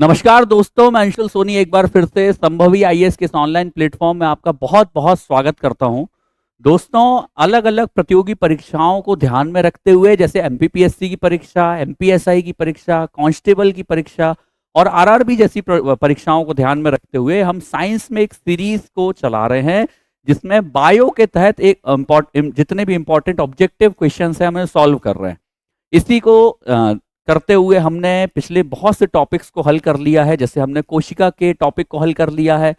नमस्कार दोस्तों, मैं अंशुल सोनी एक बार फिर से संभवी आईएएस के इस ऑनलाइन प्लेटफॉर्म में आपका बहुत बहुत स्वागत करता हूं। दोस्तों, अलग अलग प्रतियोगी परीक्षाओं को ध्यान में रखते हुए जैसे एमपीपीएससी की परीक्षा, एमपीएसआई की परीक्षा, कांस्टेबल की परीक्षा और आरआरबी जैसी परीक्षाओं को ध्यान में रखते हुए हम साइंस में एक सीरीज को चला रहे हैं जिसमें बायो के तहत जितने भी इंपॉर्टेंट ऑब्जेक्टिव क्वेश्चन है हमें सॉल्व कर रहे हैं। इसी को करते हुए हमने पिछले बहुत से टॉपिक्स को हल कर लिया है। जैसे हमने कोशिका के टॉपिक को हल कर लिया है,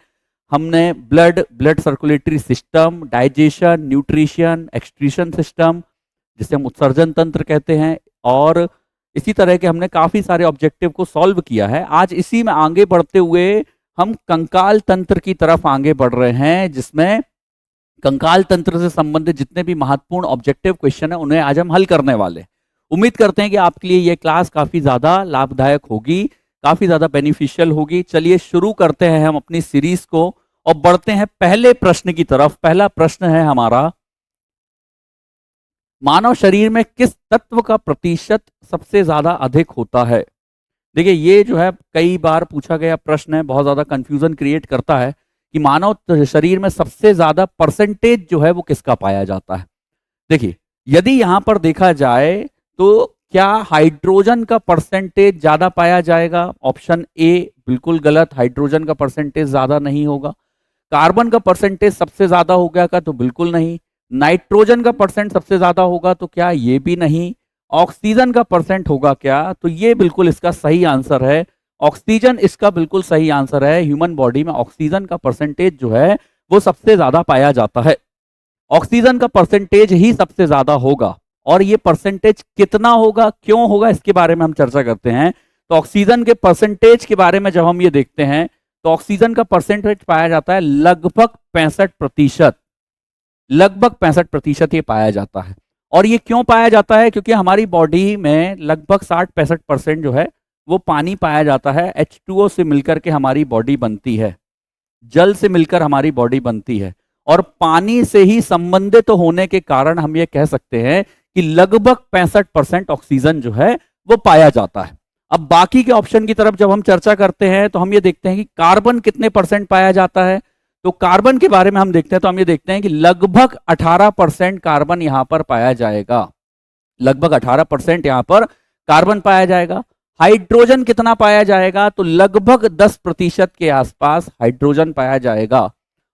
हमने blood circulatory system, digestion, nutrition, excretion system जिसे हम उत्सर्जन तंत्र कहते हैं, और इसी तरह के हमने काफी सारे ऑब्जेक्टिव को सॉल्व किया है। आज इसी में आगे बढ़ते हुए हम कंकाल तंत्र की तरफ आगे बढ़ रहे हैं, जिसमें कंकाल तंत्र से संबंधित जितने भी महत्वपूर्ण ऑब्जेक्टिव क्वेश्चन है उन्हें आज हम हल करने वाले हैं। उम्मीद करते हैं कि आपके लिए यह क्लास काफी ज्यादा लाभदायक होगी, काफी ज्यादा बेनिफिशियल होगी। चलिए शुरू करते हैं हम अपनी सीरीज को और बढ़ते हैं पहले प्रश्न की तरफ। पहला प्रश्न है हमारा, मानव शरीर में किस तत्व का प्रतिशत सबसे ज्यादा अधिक होता है? देखिए, ये जो है कई बार पूछा गया प्रश्न है, बहुत ज्यादा कंफ्यूजन क्रिएट करता है कि मानव शरीर में सबसे ज्यादा परसेंटेज जो है वो किसका पाया जाता है। देखिए, यदि यहां पर देखा जाए तो क्या हाइड्रोजन का परसेंटेज ज्यादा पाया जाएगा? ऑप्शन ए बिल्कुल गलत, हाइड्रोजन का परसेंटेज ज्यादा नहीं होगा। कार्बन का परसेंटेज सबसे ज्यादा हो गया का? तो बिल्कुल नहीं। नाइट्रोजन का परसेंट सबसे ज्यादा होगा तो क्या? ये भी नहीं। ऑक्सीजन का परसेंट होगा क्या? तो ये बिल्कुल इसका सही आंसर है। ऑक्सीजन इसका बिल्कुल सही आंसर है। ह्यूमन बॉडी में ऑक्सीजन का परसेंटेज जो है वो सबसे ज्यादा पाया जाता है। ऑक्सीजन का परसेंटेज ही सबसे ज्यादा होगा, और ये परसेंटेज कितना होगा, क्यों होगा, इसके बारे में हम चर्चा करते हैं। तो ऑक्सीजन के परसेंटेज के बारे में जब हम ये देखते हैं तो ऑक्सीजन का परसेंटेज पाया जाता है लगभग 65%। लगभग 65% ये पाया जाता है। और ये क्यों पाया जाता है? क्योंकि हमारी बॉडी में लगभग 60-65% जो है वो पानी पाया जाता है। H2O से मिलकर के हमारी बॉडी बनती है, जल से मिलकर हमारी बॉडी बनती है, और पानी से ही संबंधित होने के कारण हम ये कह सकते हैं कि लगभग 65% ऑक्सीजन जो है वो पाया जाता है। अब बाकी के ऑप्शन की तरफ जब हम चर्चा करते हैं तो हम ये देखते हैं कि कार्बन कितने परसेंट पाया जाता है। तो कार्बन के बारे में हम देखते हैं तो हम ये देखते हैं कि लगभग 18% कार्बन यहां पर पाया जाएगा। लगभग 18% यहां पर कार्बन पाया जाएगा। हाइड्रोजन कितना पाया जाएगा? तो लगभग 10% के आसपास हाइड्रोजन पाया जाएगा।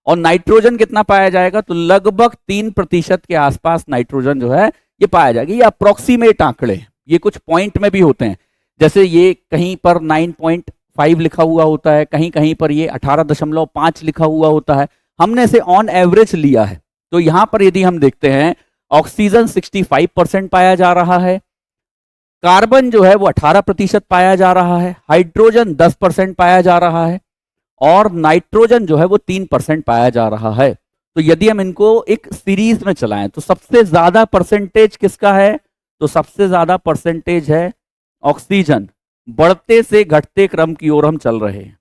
और नाइट्रोजन कितना पाया जाएगा? तो लगभग 3% के आसपास नाइट्रोजन जो है ये पाया जाएगा। ये अप्रोक्सीमेट आंकड़े, ये कुछ पॉइंट में भी होते हैं। जैसे ये कहीं पर 9.5 लिखा हुआ होता है, कहीं कहीं पर ये 18.5 लिखा हुआ होता है। हमने इसे ऑन एवरेज लिया है। तो यहां पर यदि हम देखते हैं, ऑक्सीजन 65% पाया जा रहा है, कार्बन जो है वो 18% पाया जा रहा है, हाइड्रोजन 10% पाया जा रहा है, और नाइट्रोजन जो है वो 3% पाया जा रहा है। तो यदि हम इनको एक सीरीज में चलाएं तो सबसे ज्यादा परसेंटेज किसका है? तो सबसे ज्यादा परसेंटेज है ऑक्सीजन। बढ़ते से घटते क्रम की ओर हम चल रहे हैं।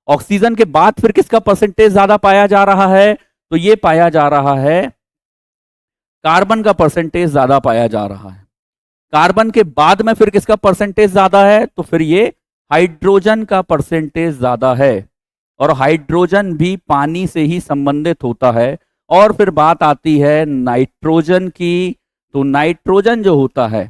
ऑक्सीजन के बाद फिर किसका परसेंटेज ज्यादा पाया जा रहा है? तो ये पाया जा रहा है, कार्बन का परसेंटेज ज्यादा पाया जा रहा है। कार्बन के बाद में फिर किसका परसेंटेज ज्यादा है? तो फिर ये हाइड्रोजन का परसेंटेज ज्यादा है, और हाइड्रोजन भी पानी से ही संबंधित होता है। और फिर बात आती है नाइट्रोजन की। तो नाइट्रोजन जो होता है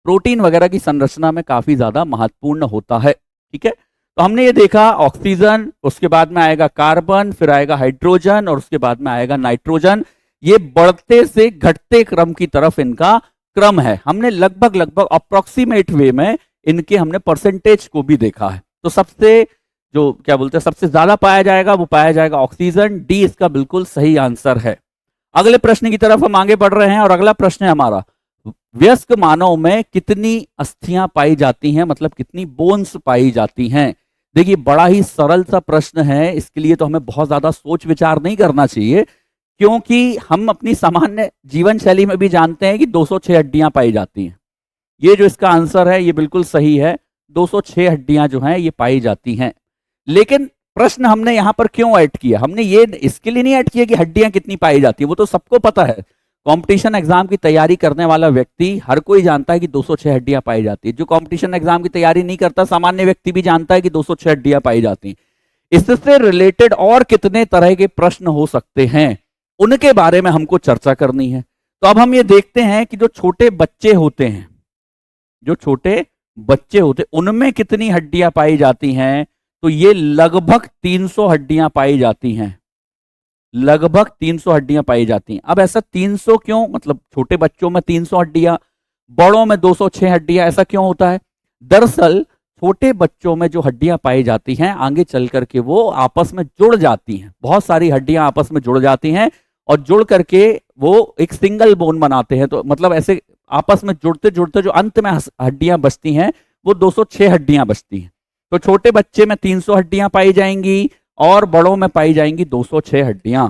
प्रोटीन वगैरह की संरचना में काफी ज्यादा महत्वपूर्ण होता है। ठीक है, तो हमने ये देखा ऑक्सीजन, उसके बाद में आएगा कार्बन, फिर आएगा हाइड्रोजन, और उसके बाद में आएगा नाइट्रोजन। ये बढ़ते से घटते क्रम की तरफ इनका क्रम है। हमने लगभग लगभग अप्रोक्सीमेट वे में इनके हमने परसेंटेज को भी देखा है। तो सबसे जो क्या बोलते हैं सबसे ज्यादा पाया जाएगा वो पाया जाएगा ऑक्सीजन। डी इसका बिल्कुल सही आंसर है। अगले प्रश्न की तरफ हम आगे बढ़ रहे हैं, और अगला प्रश्न है हमारा, वयस्क मानव में कितनी अस्थियां पाई जाती हैं, मतलब कितनी बोन्स पाई जाती हैं? देखिए, बड़ा ही सरल सा प्रश्न है। इसके लिए तो हमें बहुत ज्यादा सोच विचार नहीं करना चाहिए, क्योंकि हम अपनी सामान्य जीवन शैली में भी जानते हैं कि 206 हड्डियां पाई जाती हैं। ये जो इसका आंसर है ये बिल्कुल सही है। 206 हड्डियां जो हैं ये पाई जाती हैं। लेकिन प्रश्न हमने यहां पर क्यों ऐड किया? हमने ये इसके लिए नहीं ऐड किया कि हड्डियां कितनी पाई जाती है, वो तो सबको पता है। कंपटीशन एग्जाम की तैयारी करने वाला व्यक्ति हर कोई जानता है कि 206 हड्डियां पाई जाती है। जो कंपटीशन एग्जाम की तैयारी नहीं करता, सामान्य व्यक्ति भी जानता है कि 206 हड्डियां पाई जाती हैं। इससे रिलेटेड और कितने तरह के प्रश्न हो सकते हैं, उनके बारे में हमको चर्चा करनी है। तो अब हम ये देखते हैं कि जो छोटे बच्चे होते हैं, जो छोटे बच्चे होते हैं, उनमें कितनी हड्डियां पाई जाती हैं। तो ये लगभग 300 हड्डियां पाई जाती हैं, लगभग 300 हड्डियां पाई जाती हैं। अब ऐसा 300 क्यों, मतलब छोटे बच्चों में 300 हड्डियां, बड़ों में 206 हड्डियां, ऐसा क्यों होता है? दरअसल छोटे बच्चों में जो हड्डियां पाई जाती हैं, आगे चल करके वो आपस में जुड़ जाती हैं। बहुत सारी हड्डियां आपस में जुड़ जाती हैं और जुड़ करके वो एक सिंगल बोन बनाते हैं। तो मतलब ऐसे आपस में जुड़ते जुड़ते जो अंत में हड्डियां बचती हैं, वो 206 हड्डियां बचती हैं। तो छोटे बच्चे में 300 हड्डियां पाई जाएंगी और बड़ों में पाई जाएंगी 206 हड्डियां।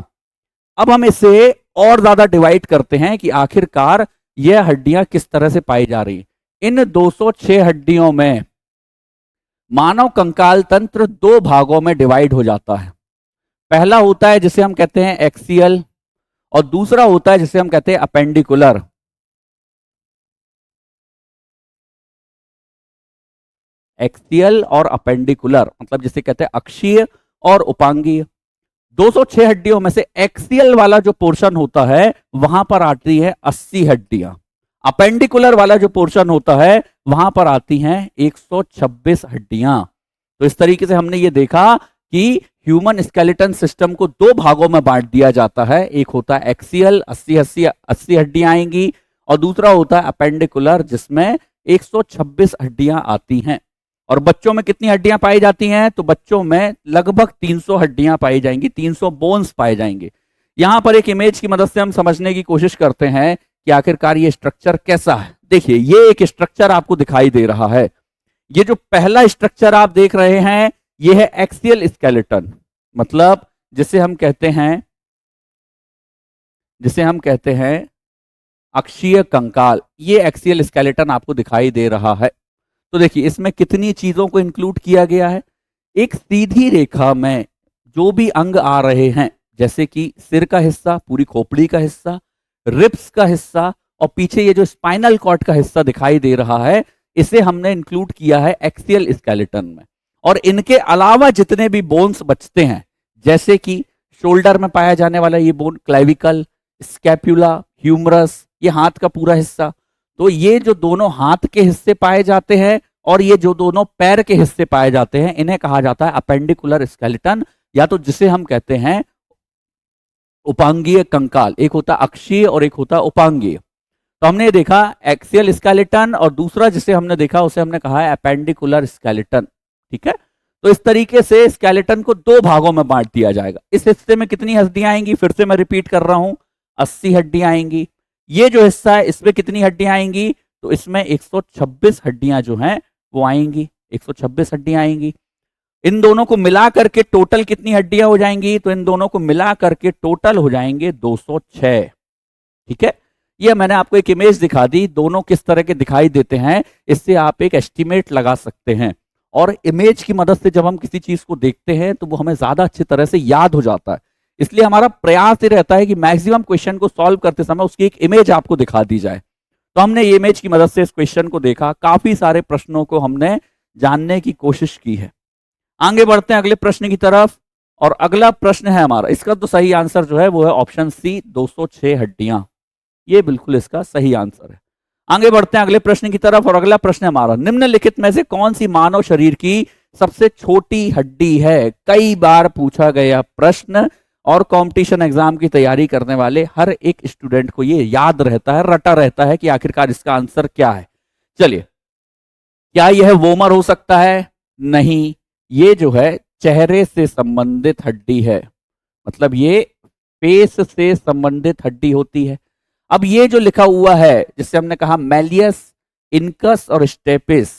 अब हम इसे और ज्यादा डिवाइड करते हैं कि आखिरकार यह हड्डियां किस तरह से पाई जा रही हैं। इन 206 हड्डियों में मानव कंकाल तंत्र दो भागों में डिवाइड हो जाता है। पहला होता है जिसे हम कहते हैं एक्सियल, और दूसरा होता है जिसे हम कहते हैं अपेंडिकुलर। एक्सियल और अपेंडिकुलर मतलब जिसे कहते हैं अक्षीय और उपांगीय। 206 हड्डियों में से एक्सियल वाला जो पोर्शन होता है वहां पर आती है 80 हड्डियां। अपेंडिकुलर वाला जो पोर्शन होता है वहां पर आती हैं 126 हड्डियां। तो इस तरीके से हमने ये देखा कि ह्यूमन स्केलेटन सिस्टम को दो भागों में बांट दिया जाता है। एक होता है एक्सियल, 80 हड्डियां आएंगी, और दूसरा होता है अपेंडिकुलर जिसमें 126 हड्डियां आती हैं। और बच्चों में कितनी हड्डियां पाई जाती हैं? तो बच्चों में लगभग 300 हड्डियां पाई जाएंगी, 300 बोन्स पाए जाएंगे। यहां पर एक इमेज की मदद से हम समझने की कोशिश करते हैं कि आखिरकार ये स्ट्रक्चर कैसा है। देखिए, ये एक स्ट्रक्चर आपको दिखाई दे रहा है। ये जो पहला स्ट्रक्चर आप देख रहे हैं, ये है एक्सियल स्केलेटन, मतलब जिसे हम कहते हैं अक्षीय कंकाल। ये एक्सियल स्केलेटन आपको दिखाई दे रहा है। तो देखिए, इसमें कितनी चीजों को इंक्लूड किया गया है। एक सीधी रेखा में जो भी अंग आ रहे हैं, जैसे कि सिर का हिस्सा, पूरी खोपड़ी का हिस्सा, रिब्स का हिस्सा, और पीछे ये जो स्पाइनल कॉर्ड का हिस्सा दिखाई दे रहा है, इसे हमने इंक्लूड किया है एक्सियल स्केलेटन में। और इनके अलावा जितने भी बोन्स बचते हैं, जैसे कि शोल्डर में पाया जाने वाला ये बोन, क्लेविकल, स्कैपुला, ह्यूमरस, ये हाथ का पूरा हिस्सा। तो ये जो दोनों हाथ के हिस्से पाए जाते हैं और ये जो दोनों पैर के हिस्से पाए जाते हैं, इन्हें कहा जाता है अपेंडिकुलर स्केलेटन, या तो जिसे हम कहते हैं उपांगीय कंकाल। एक होता अक्षीय और एक होता उपांगीय। तो हमने देखा एक्सियल स्केलेटन, और दूसरा जिसे हमने देखा उसे हमने कहा है अपेंडिकुलर स्केलेटन। ठीक है, तो इस तरीके से स्केलेटन को दो भागों में बांट दिया जाएगा। इस हिस्से में कितनी हड्डियां आएंगी, फिर से मैं रिपीट कर रहा हूं, 80 हड्डियां आएंगी। ये जो हिस्सा है इसमें कितनी हड्डियां आएंगी, तो इसमें 126 हड्डियां जो हैं वो आएंगी, 126 हड्डियां आएंगी। इन दोनों को मिला करके टोटल कितनी हड्डियां हो जाएंगी, तो इन दोनों को मिला करके टोटल हो जाएंगे 206। ठीक है, ये मैंने आपको एक इमेज दिखा दी, दोनों किस तरह के दिखाई देते हैं, इससे आप एक एस्टिमेट लगा सकते हैं। और इमेज की मदद से जब हम किसी चीज को देखते हैं तो वो हमें ज्यादा अच्छी तरह से याद हो जाता है। इसलिए हमारा प्रयास ये रहता है कि मैक्सिमम क्वेश्चन को सॉल्व करते समय उसकी एक इमेज आपको दिखा दी जाए। तो हमने ये इमेज की मदद से इस क्वेश्चन को देखा, काफी सारे प्रश्नों को हमने जानने की कोशिश की है। आगे बढ़ते हैं अगले प्रश्न की तरफ, और अगला प्रश्न है हमारा, इसका तो सही आंसर जो है वो है ऑप्शन सी, 206 हड्डियां। ये बिल्कुल इसका सही आंसर है। आगे बढ़ते हैं अगले प्रश्न की तरफ, और अगला प्रश्न है हमारा, निम्नलिखित में से कौन सी मानव शरीर की सबसे छोटी हड्डी है? कई बार पूछा गया प्रश्न, और कंपटीशन एग्जाम की तैयारी करने वाले हर एक स्टूडेंट को ये याद रहता है, रटा रहता है कि आखिरकार इसका आंसर क्या है। चलिए, क्या यह वोमर हो सकता है? नहीं, ये जो है चेहरे से संबंधित हड्डी है, मतलब ये फेस से संबंधित हड्डी होती है। अब ये जो लिखा हुआ है जिससे हमने कहा मैलियस, इनकस और स्टेपिस,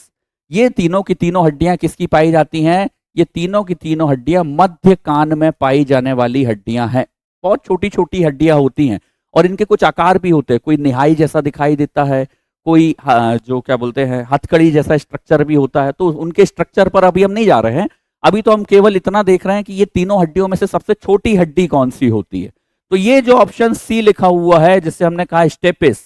ये तीनों की तीनों हड्डियां किसकी पाई जाती हैं? ये तीनों की तीनों हड्डियां मध्य कान में पाई जाने वाली हड्डियां हैं। बहुत छोटी छोटी हड्डियां होती हैं और इनके कुछ आकार भी होते हैं, कोई निहाई जैसा दिखाई देता है, कोई जो क्या बोलते हैं हथकड़ी जैसा स्ट्रक्चर भी होता है। तो उनके स्ट्रक्चर पर अभी हम नहीं जा रहे हैं, अभी तो हम केवल इतना देख रहे हैं कि ये तीनों हड्डियों में से सबसे छोटी हड्डी कौन सी होती है। तो ये जो ऑप्शन सी लिखा हुआ है जिसे हमने कहा स्टेपिस,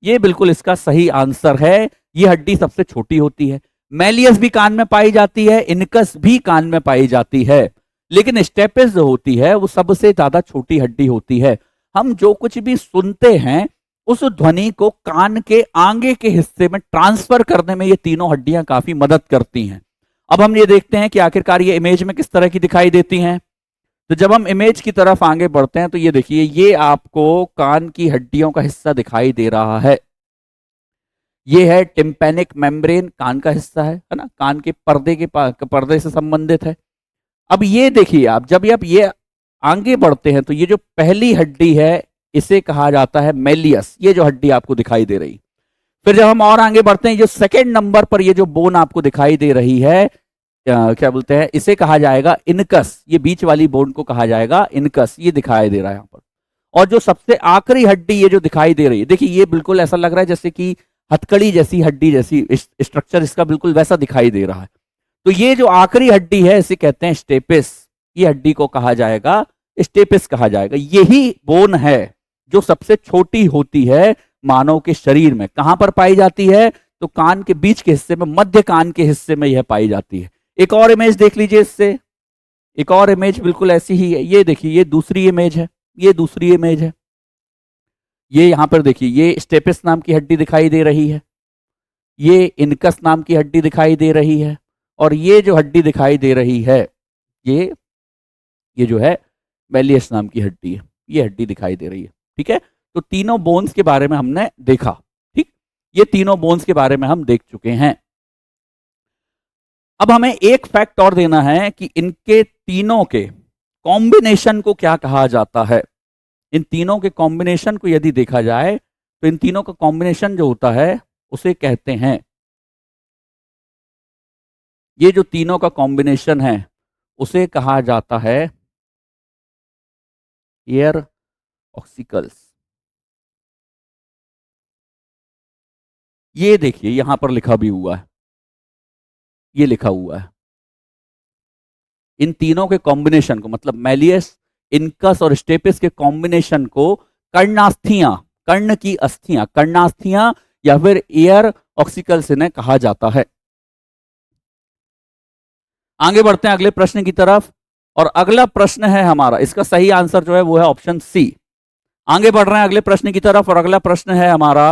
ये बिल्कुल इसका सही आंसर है। ये हड्डी सबसे छोटी होती है। मैलियस भी कान में पाई जाती है, इनकस भी कान में पाई जाती है, लेकिन स्टेपिस जो होती है वो सबसे ज्यादा छोटी हड्डी होती है। हम जो कुछ भी सुनते हैं उस ध्वनि को कान के आगे के हिस्से में ट्रांसफर करने में ये तीनों हड्डियां काफी मदद करती हैं। अब हम ये देखते हैं कि आखिरकार ये इमेज में किस तरह की दिखाई देती हैं। तो जब हम इमेज की तरफ आगे बढ़ते हैं तो ये देखिए, ये आपको कान की हड्डियों का हिस्सा दिखाई दे रहा है। ये है टिम्पैनिक मेम्ब्रेन, कान का हिस्सा है ना, कान के पर्दे से संबंधित है। अब ये देखिए आप, जब आप ये आगे बढ़ते हैं तो ये जो पहली हड्डी है इसे कहा जाता है मेलियस, ये जो हड्डी आपको दिखाई दे रही। फिर जब हम और आगे बढ़ते हैं, जो सेकंड नंबर पर ये जो बोन आपको दिखाई दे रही है, क्या बोलते हैं, इसे कहा जाएगा इनकस। ये बीच वाली बोन को कहा जाएगा इनकस, ये दिखाई दे रहा है यहाँ पर। और जो सबसे आखिरी हड्डी ये जो दिखाई दे रही है, देखिए ये बिल्कुल ऐसा लग रहा है जैसे कि हथकड़ी जैसी हड्डी जैसी स्ट्रक्चर इसका बिल्कुल वैसा दिखाई दे रहा है। तो ये जो आखिरी हड्डी है इसे कहते हैं स्टेपिस, ये हड्डी को कहा जाएगा स्टेपिस कहा जाएगा। यही बोन है जो सबसे छोटी होती है मानव के शरीर में। कहां पर पाई जाती है? तो कान के बीच के हिस्से में, मध्य कान के हिस्से में यह पाई जाती है। एक और इमेज देख लीजिए इससे, एक और इमेज बिल्कुल ऐसी ही है। ये देखिए, ये दूसरी इमेज है, ये दूसरी इमेज है। ये यहां पर देखिए, ये स्टेपिस नाम की हड्डी दिखाई दे रही है, ये इनकस नाम की हड्डी दिखाई दे रही है, और ये जो हड्डी दिखाई दे रही है ये जो है मेलियस नाम की हड्डी है, ये हड्डी दिखाई दे रही है। ठीक है, तो तीनों बोन्स के बारे में हमने देखा। ठीक, ये तीनों बोन्स के बारे में हम देख चुके हैं। अब हमें एक फैक्ट और देना है कि इनके तीनों के कॉम्बिनेशन को क्या कहा जाता है। इन तीनों के कॉम्बिनेशन को यदि देखा जाए तो इन तीनों का कॉम्बिनेशन जो होता है उसे कहते हैं, ये जो तीनों का कॉम्बिनेशन है उसे कहा जाता है एयर ऑक्सिकल्स। ये देखिए यहां पर लिखा भी हुआ है, ये लिखा हुआ है। इन तीनों के कॉम्बिनेशन को, मतलब मेलियस, इनकस और स्टेपिस के कॉम्बिनेशन को कर्णास्थियां, कर्ण की अस्थियां, कर्णास्थियां या फिर एयर ऑक्सिकल्स इन्हें कहा जाता है। आगे बढ़ते हैं अगले प्रश्न की तरफ, और अगला प्रश्न है हमारा, इसका सही आंसर जो है वो है ऑप्शन सी। आगे बढ़ रहे हैं अगले प्रश्न की तरफ, और अगला प्रश्न है हमारा,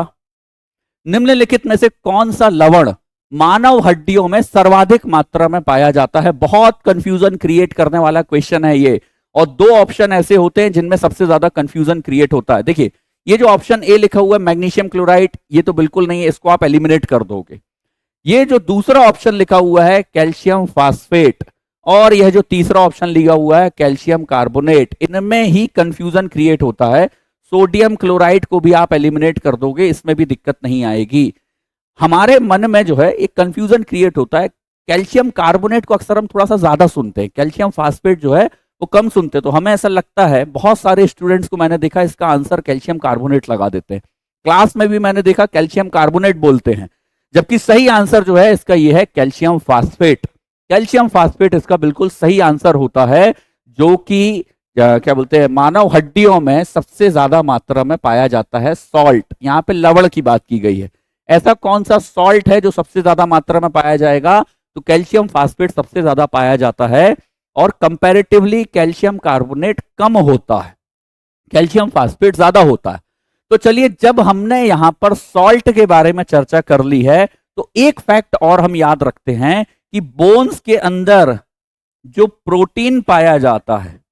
निम्नलिखित में से कौन सा लवण मानव हड्डियों में सर्वाधिक मात्रा में पाया जाता है? बहुत कंफ्यूजन क्रिएट करने वाला क्वेश्चन है ये, और दो ऑप्शन ऐसे होते हैं जिनमें सबसे ज्यादा कंफ्यूजन क्रिएट होता है। देखिए, ये जो ऑप्शन ए लिखा हुआ है मैग्नीशियम क्लोराइड, ये तो बिल्कुल नहीं है, इसको आप एलिमिनेट कर दोगे। ये जो दूसरा ऑप्शन लिखा हुआ है कैल्शियम फास्फेट, और यह जो तीसरा ऑप्शन लिखा हुआ है कैल्शियम कार्बोनेट, इनमें ही कंफ्यूजन क्रिएट होता है। सोडियम क्लोराइड को भी आप एलिमिनेट कर दोगे, इसमें भी दिक्कत नहीं आएगी। हमारे मन में जो है एक कंफ्यूजन क्रिएट होता है, कैल्शियम कार्बोनेट को अक्सर हम थोड़ा सा ज्यादा सुनते हैं, कैल्शियम फास्फेट जो है वो कम सुनते हैं। तो हमें ऐसा लगता है, बहुत सारे स्टूडेंट्स को मैंने देखा इसका आंसर कैल्शियम कार्बोनेट लगा देते हैं, क्लास में भी मैंने देखा कैल्शियम कार्बोनेट बोलते हैं, जबकि सही आंसर जो है इसका ये है कैल्शियम फास्फेट। कैल्शियम फास्फेट इसका बिल्कुल सही आंसर होता है, जो कि क्या बोलते हैं, मानव हड्डियों में सबसे ज्यादा मात्रा में पाया जाता है। सॉल्ट, यहाँ पे लवण की बात की गई है, ऐसा कौन सा सॉल्ट है जो सबसे ज्यादा मात्रा में पाया जाएगा? तो कैल्शियम फास्फेट सबसे ज्यादा पाया जाता है, और कंपैरेटिवली कैल्शियम कार्बोनेट कम होता है, कैल्शियम फास्फेट ज्यादा होता है। तो चलिए, जब हमने यहां पर सॉल्ट के बारे में चर्चा कर ली है, तो एक फैक्ट और हम याद रखते हैं कि बोन्स के अंदर जो प्रोटीन पाया जाता है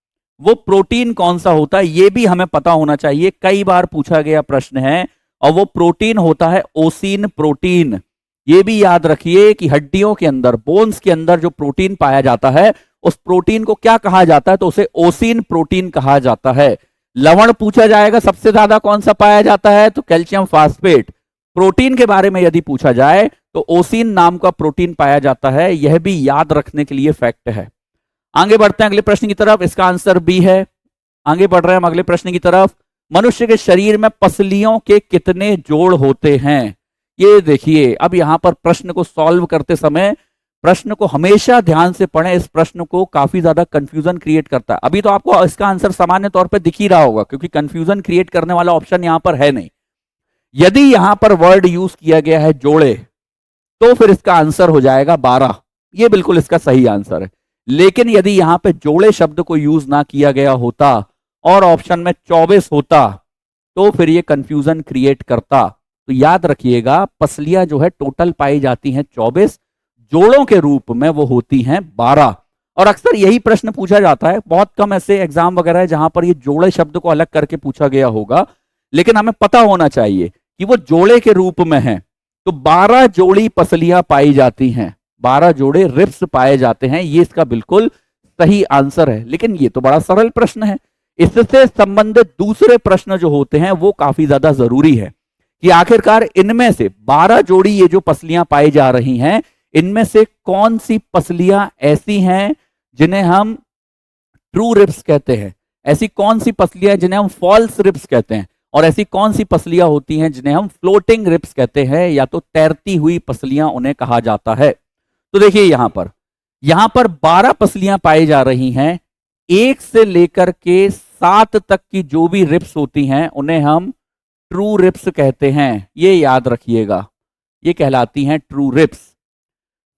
वो प्रोटीन कौन सा होता है, ये भी हमें पता होना चाहिए। कई बार पूछा गया प्रश्न है, और वो प्रोटीन होता है ओसिन प्रोटीन। ये भी याद रखिए कि हड्डियों के अंदर, बोन्स के अंदर जो प्रोटीन पाया जाता है उस प्रोटीन को क्या कहा जाता है? तो उसे ओसिन प्रोटीन कहा जाता है। लवण पूछा जाएगा सबसे ज्यादा कौन सा पाया जाता है, तो कैल्शियम फास्फेट। प्रोटीन के बारे में यदि पूछा जाए तो ओसिन नाम का प्रोटीन पाया जाता है, यह भी याद रखने के लिए फैक्ट है। आगे बढ़ते हैं अगले प्रश्न की तरफ, इसका आंसर बी है। आगे बढ़ रहे हैं हम अगले प्रश्न की तरफ। मनुष्य के शरीर में पसलियों के कितने जोड़ होते हैं? ये देखिए, अब यहां पर प्रश्न को सॉल्व करते समय प्रश्न को हमेशा ध्यान से पढ़ें, इस प्रश्न को काफी ज्यादा कंफ्यूजन क्रिएट करता है। अभी तो आपको इसका आंसर सामान्य तौर पे दिख ही रहा होगा, क्योंकि कंफ्यूजन क्रिएट करने वाला ऑप्शन यहां पर है नहीं। यदि यहां पर वर्ड यूज किया गया है जोड़े, तो फिर इसका आंसर हो जाएगा 12, ये बिल्कुल इसका सही आंसर है। लेकिन यदि यहां पे जोड़े शब्द को यूज ना किया गया होता और ऑप्शन में 24 होता, तो फिर ये कंफ्यूजन क्रिएट करता। तो याद रखिएगा, पसलियां जो है टोटल पाई जाती हैं 24, जोड़ों के रूप में वो होती हैं 12। और अक्सर यही प्रश्न पूछा जाता है, बहुत कम ऐसे एग्जाम वगैरह है जहां पर ये जोड़े शब्द को अलग करके पूछा गया होगा, लेकिन हमें पता होना चाहिए कि वो जोड़े के रूप में है। तो 12 जोड़ी पसलियां पाई जाती हैं, 12 जोड़े रिब्स पाए जाते हैं, ये इसका बिल्कुल सही आंसर है। लेकिन ये तो बड़ा सरल प्रश्न है। इससे संबंधित दूसरे प्रश्न जो होते हैं वो काफी ज्यादा जरूरी है कि आखिरकार इनमें से 12 जोड़ी ये जो पसलियां पाई जा रही हैं, इनमें से कौन सी पसलियां ऐसी हैं जिन्हें हम ट्रू रिब्स कहते हैं, ऐसी कौन सी पसलियां जिन्हें हम फॉल्स रिब्स कहते हैं, और ऐसी कौन सी पसलियां होती हैं जिन्हें हम फ्लोटिंग रिब्स कहते हैं, या तो तैरती हुई पसलियां उन्हें कहा जाता है। तो देखिए यहां पर 12 पसलियां पाई जा रही हैं। 1 से लेकर के 7 तक की जो भी रिब्स होती हैं उन्हें हम ट्रू रिब्स कहते हैं, ये याद रखिएगा, ये कहलाती हैं ट्रू रिब्स।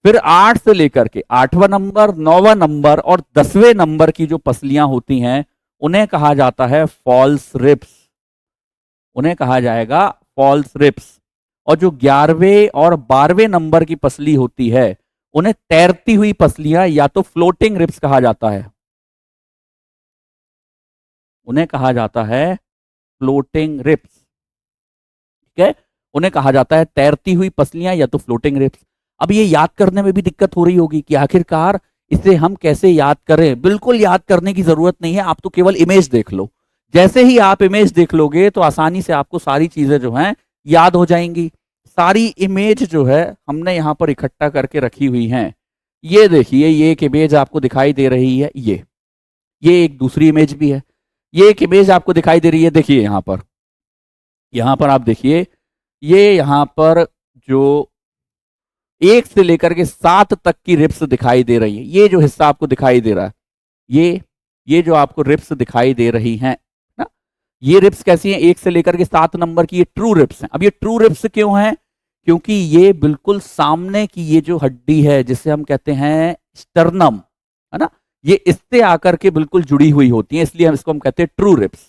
फिर 8 से लेकर के 8वां नंबर, 9वां नंबर और 10वें नंबर की जो पसलियां होती हैं उन्हें कहा जाता है फॉल्स रिब्स, उन्हें कहा जाएगा फॉल्स रिब्स। और जो 11वें और 12वें नंबर की पसली होती है उन्हें तैरती हुई पसलियां या तो फ्लोटिंग रिब्स कहा जाता है, उन्हें कहा जाता है फ्लोटिंग रिब्स। ठीक है, उन्हें कहा जाता है तैरती हुई पसलियां या तो फ्लोटिंग रिब्स। अब ये याद करने में भी दिक्कत हो रही होगी कि आखिरकार इसे हम कैसे याद करें। बिल्कुल याद करने की जरूरत नहीं है, आप तो केवल इमेज देख लो। जैसे ही आप इमेज देख लोगे तो आसानी से आपको सारी चीजें जो हैं याद हो जाएंगी। सारी इमेज जो है हमने यहाँ पर इकट्ठा करके रखी हुई हैं। ये देखिए, ये एक इमेज आपको दिखाई दे रही है, ये एक दूसरी इमेज भी है, ये एक इमेज आपको दिखाई दे रही है। देखिए यहाँ पर आप देखिए, ये यहाँ पर जो 1 से लेकर के 7 तक की रिब्स दिखाई दे रही है, ये जो हिस्सा आपको दिखाई दे रहा है, ये जो आपको रिब्स दिखाई दे रही हैं ना, ये रिब्स कैसी हैं? 1 से लेकर के 7 नंबर की ये ट्रू रिब्स हैं। अब ये ट्रू रिब्स क्यों हैं? क्योंकि ये बिल्कुल सामने की ये जो हड्डी है जिसे हम कहते हैं स्टर्नम, है ना, ये इससे आकर के बिल्कुल जुड़ी हुई होती है, इसलिए इसको हम कहते हैं ट्रू रिब्स।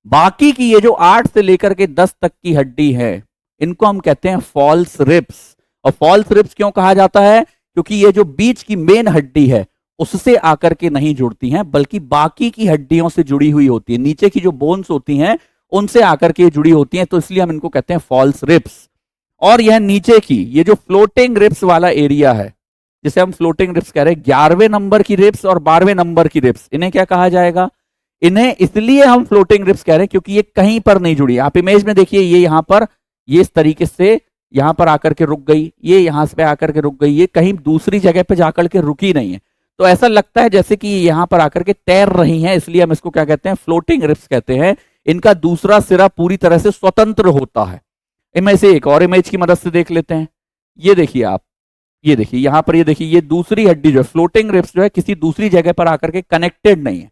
बाकी की ये जो 8 से लेकर के 10 तक की हड्डी है इनको हम कहते हैं फॉल्स रिब्स। और फॉल्स रिब्स क्यों कहा जाता है? क्योंकि ये जो बीच की मेन हड्डी है उससे आकर के नहीं जुड़ती हैं, बल्कि बाकी की हड्डियों से जुड़ी हुई होती है, नीचे की जो बोन्स होती हैं उनसे आकर के जुड़ी होती हैं, तो इसलिए हम इनको कहते हैं फॉल्स रिब्स। और यह नीचे की ये जो फ्लोटिंग रिब्स वाला एरिया है जिसे हम फ्लोटिंग रिब्स कह रहे हैं, 11वें नंबर की रिब्स और 12वें नंबर की रिब्स, इन्हें क्या कहा जाएगा? इन्हें इसलिए हम फ्लोटिंग रिब्स कह रहे हैं क्योंकि ये कहीं पर नहीं जुड़ी। आप इमेज में देखिए, ये यहां पर ये इस तरीके से यहां पर आकर के रुक गई, ये यहां से आकर के रुक गई, ये कहीं दूसरी जगह पे जाकर के रुकी नहीं है, तो ऐसा लगता है जैसे कि यहां पर आकर के तैर रही हैं, इसलिए हम इसको क्या कहते हैं? फ्लोटिंग रिब्स कहते हैं। इनका दूसरा सिरा पूरी तरह से स्वतंत्र होता है। इनमें से एक और इमेज की मदद से देख लेते हैं। ये देखिए आप, ये देखिए यहां पर, ये देखिए ये दूसरी हड्डी जो है फ्लोटिंग रिब्स जो है किसी दूसरी जगह पर आकर के कनेक्टेड नहीं है,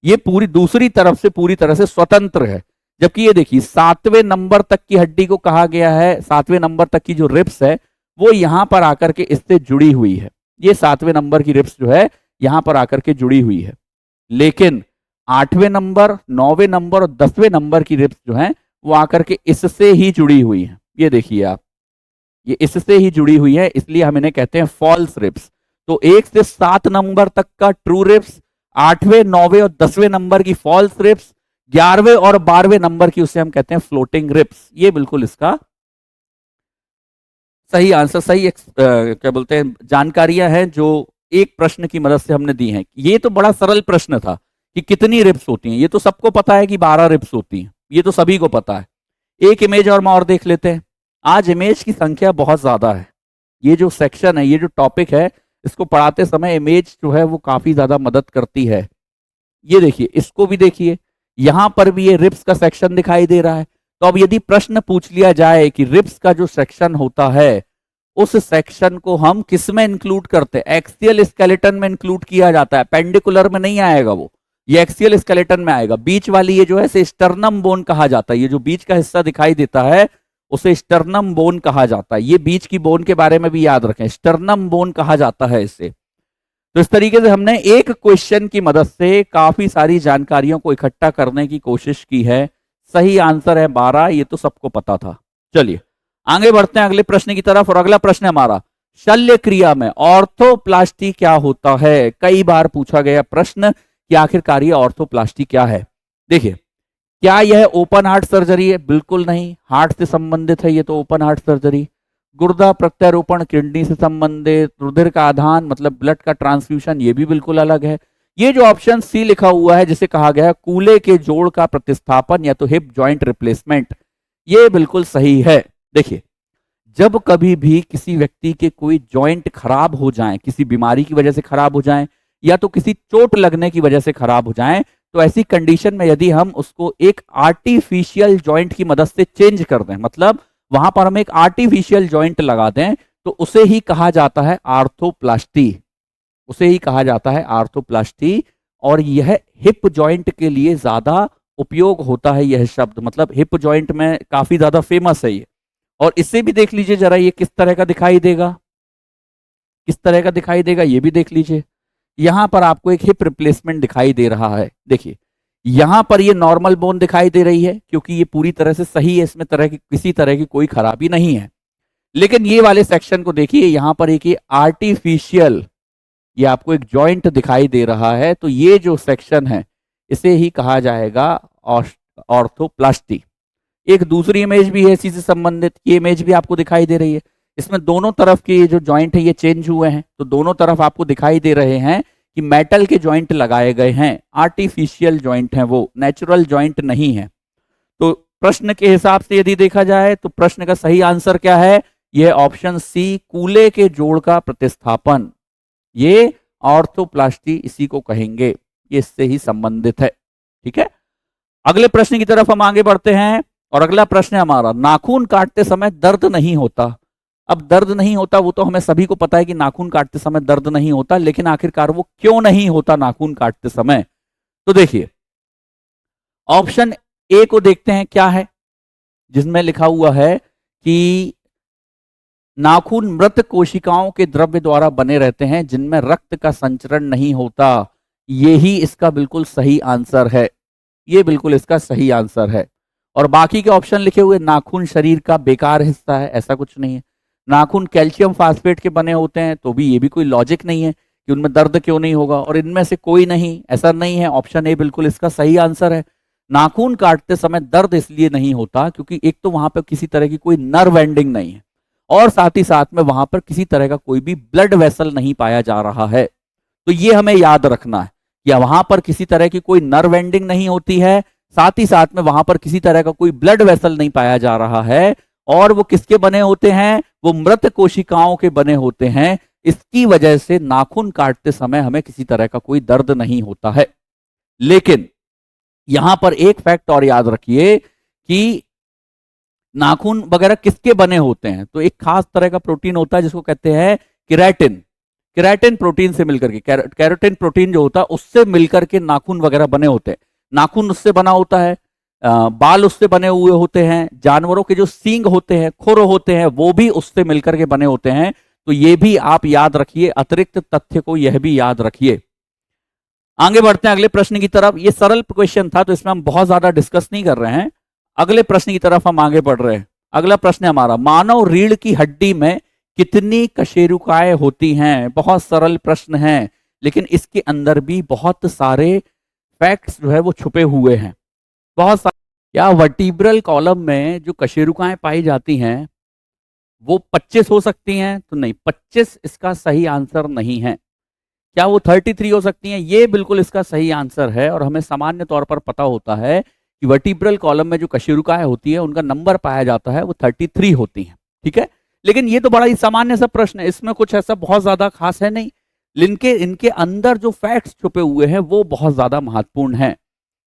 ये पूरी दूसरी तरफ से पूरी तरह से स्वतंत्र है। जबकि ये देखिए 7वें नंबर तक की हड्डी को कहा गया है, 7वें नंबर तक की जो रिब्स है वो यहां पर आकर के इससे जुड़ी हुई है, ये 7वें नंबर की रिब्स जो है यहां पर आकर के जुड़ी हुई है। लेकिन 8वें नंबर, 9वें नंबर और 10वें नंबर की रिब्स जो है वो आकर के इससे ही जुड़ी हुई है। ये देखिए आप, ये इससे ही जुड़ी हुई है, इसलिए हम इन्हें कहते हैं फॉल्स रिब्स। तो 1 से 7 नंबर तक का ट्रू रिब्स, 8वें, 9वें और 10वें नंबर की फॉल्स रिब्स, 11वें और 12वें नंबर की उसे हम कहते हैं फ्लोटिंग रिब्स। ये बिल्कुल इसका सही आंसर, सही क्या बोलते हैं जानकारियां हैं जो एक प्रश्न की मदद से हमने दी हैं। ये तो बड़ा सरल प्रश्न था कि कितनी रिब्स होती हैं, ये तो सबको पता है कि 12 रिब्स होती हैं, ये तो सभी को पता है। एक इमेज और देख लेते हैं। आज इमेज की संख्या बहुत ज्यादा है, ये जो सेक्शन है, ये जो टॉपिक है, इसको पढ़ाते समय इमेज जो है वो काफी ज्यादा मदद करती है। ये देखिए, इसको भी देखिए, यहां पर भी ये रिब्स का सेक्शन दिखाई दे रहा है। तो अब यदि प्रश्न पूछ लिया जाए कि रिब्स का जो सेक्शन होता है उस सेक्शन को हम किस में इंक्लूड करते हैं? एक्सियल स्केलेटन में इंक्लूड किया जाता है, पेंडिकुलर में नहीं आएगा वो, ये एक्सियल स्केलेटन में आएगा। बीच वाली ये जो है इसे स्टर्नम बोन कहा जाता है, ये जो बीच का हिस्सा दिखाई देता है उसे स्टर्नम बोन कहा जाता है। ये बीच की बोन के बारे में भी याद रखें, स्टर्नम बोन कहा जाता है इसे। तो इस तरीके से हमने एक क्वेश्चन की मदद से काफी सारी जानकारियों को इकट्ठा करने की कोशिश की है। सही आंसर है 12, ये तो सबको पता था। चलिए आगे बढ़ते हैं अगले प्रश्न की तरफ, और अगला प्रश्न है हमारा, शल्य क्रिया में ऑर्थोप्लास्टी क्या होता है? कई बार पूछा गया प्रश्न कि आखिरकार ये ऑर्थोप्लास्टी क्या है। देखिए, क्या यह ओपन हार्ट सर्जरी है? बिल्कुल नहीं, हार्ट से संबंधित है ये तो ओपन हार्ट सर्जरी। गुर्दा प्रत्यारोपण किडनी से संबंधित, रुधिर का आधान मतलब ब्लड का ट्रांसफ्यूजन, ये भी बिल्कुल अलग है। ये जो ऑप्शन सी लिखा हुआ है जिसे कहा गया है कूल्हे के जोड़ का प्रतिस्थापन या तो हिप जॉइंट रिप्लेसमेंट, ये बिल्कुल सही है। देखिए, जब कभी भी किसी व्यक्ति के कोई जॉइंट खराब हो जाए, किसी बीमारी की वजह से खराब हो जाए या तो किसी चोट लगने की वजह से खराब हो जाए, तो ऐसी कंडीशन में यदि हम उसको एक आर्टिफिशियल जॉइंट की मदद से चेंज कर दें, मतलब वहां पर हम एक आर्टिफिशियल जॉइंट लगा दें, तो उसे ही कहा जाता है आर्थोप्लास्टी, उसे ही कहा जाता है आर्थोप्लास्टी। और यह हिप जॉइंट के लिए ज्यादा उपयोग होता है यह शब्द, मतलब हिप जॉइंट में काफी ज्यादा फेमस है ये। और इससे भी देख लीजिए जरा, ये किस तरह का दिखाई देगा, किस तरह का दिखाई देगा ये भी देख लीजिए। यहां पर आपको एक हिप रिप्लेसमेंट दिखाई दे रहा है। देखिए, यहां पर ये नॉर्मल बोन दिखाई दे रही है क्योंकि ये पूरी तरह से सही है, इसमें किसी तरह की कोई खराबी नहीं है। लेकिन ये वाले सेक्शन को देखिए, यहां पर एक ये आर्टिफिशियल, ये आपको एक जॉइंट दिखाई दे रहा है, तो ये जो सेक्शन है इसे ही कहा जाएगा ऑर्थोप्लास्टी। एक दूसरी इमेज भी है इसी से संबंधित, ये इमेज भी आपको दिखाई दे रही है। इसमें दोनों तरफ के जो जॉइंट है ये चेंज हुए हैं, तो दोनों तरफ आपको दिखाई दे रहे हैं कि मेटल के जॉइंट लगाए गए हैं, आर्टिफिशियल जॉइंट हैं, वो नेचुरल जॉइंट नहीं है। तो प्रश्न के हिसाब से यदि देखा जाए तो प्रश्न का सही आंसर क्या है? यह ऑप्शन सी, कूल्हे के जोड़ का प्रतिस्थापन, ये ऑर्थोप्लास्टी इसी को कहेंगे, ये इससे ही संबंधित है। ठीक है, अगले प्रश्न की तरफ हम आगे बढ़ते हैं, और अगला प्रश्न है हमारा, नाखून काटते समय दर्द नहीं होता। अब दर्द नहीं होता वो तो हमें सभी को पता है कि नाखून काटते समय दर्द नहीं होता, लेकिन आखिरकार वो क्यों नहीं होता नाखून काटते समय? तो देखिए, ऑप्शन ए को देखते हैं क्या है, जिसमें लिखा हुआ है कि नाखून मृत कोशिकाओं के द्रव्य द्वारा बने रहते हैं जिनमें रक्त का संचरण नहीं होता। यही इसका बिल्कुल सही आंसर है, ये बिल्कुल इसका सही आंसर है। और बाकी के ऑप्शन लिखे हुए, नाखून शरीर का बेकार हिस्सा है, ऐसा कुछ नहीं है। नाखून कैल्शियम फास्फेट के बने होते हैं, तो भी ये भी कोई लॉजिक नहीं है कि उनमें दर्द क्यों नहीं होगा। और इनमें से कोई नहीं, ऐसा नहीं है। ऑप्शन ए बिल्कुल इसका सही आंसर है। नाखून काटते समय दर्द इसलिए नहीं होता क्योंकि एक तो वहां पर किसी तरह की कोई नर्व एंडिंग नहीं है, और साथ ही साथ में वहां पर किसी तरह का कोई भी ब्लड वेसल नहीं पाया जा रहा है। तो ये हमें याद रखना है कि वहां पर किसी तरह की कोई नर्व एंडिंग नहीं होती है, साथ ही साथ में वहां पर किसी तरह का कोई ब्लड वेसल नहीं पाया जा रहा है, और वो किसके बने होते हैं? वो मृत कोशिकाओं के बने होते हैं। इसकी वजह से नाखून काटते समय हमें किसी तरह का कोई दर्द नहीं होता है। लेकिन यहां पर एक फैक्ट और याद रखिए कि नाखून वगैरह किसके बने होते हैं? तो एक खास तरह का प्रोटीन होता है जिसको कहते हैं केराटिन। केराटिन प्रोटीन से मिलकर के, केराटिन प्रोटीन जो होता है उससे मिलकर के नाखून वगैरह बने होते हैं। नाखून उससे बना होता है, बाल उससे बने हुए होते हैं, जानवरों के जो सींग होते हैं, खुर होते हैं, वो भी उससे मिलकर के बने होते हैं। तो ये भी आप याद रखिए, अतिरिक्त तथ्य को यह भी याद रखिए। आगे बढ़ते हैं अगले प्रश्न की तरफ। ये सरल क्वेश्चन था तो इसमें हम बहुत ज्यादा डिस्कस नहीं कर रहे हैं, अगले प्रश्न की तरफ हम आगे बढ़ रहे हैं। अगला प्रश्न है हमारा, मानव रीढ़ की हड्डी में कितनी कशेरुकाएं होती हैं? बहुत सरल प्रश्न है, लेकिन इसके अंदर भी बहुत सारे फैक्ट्स जो है वो छुपे हुए हैं, बहुत सारे। क्या वर्टिब्रल कॉलम में जो कशेरुकाएं पाई जाती हैं वो 25 हो सकती हैं? तो नहीं, 25 इसका सही आंसर नहीं है। क्या वो 33 हो सकती हैं? ये बिल्कुल इसका सही आंसर है। और हमें सामान्य तौर पर पता होता है कि वर्टिब्रल कॉलम में जो कशेरुकाएं होती है उनका नंबर पाया जाता है वो 33 होती हैं। ठीक है, लेकिन ये तो बड़ा ही सामान्य सा प्रश्न है, इसमें कुछ ऐसा बहुत ज्यादा खास है नहीं। इनके अंदर जो फैक्ट्स छुपे हुए हैं वो बहुत ज्यादा महत्वपूर्ण हैं।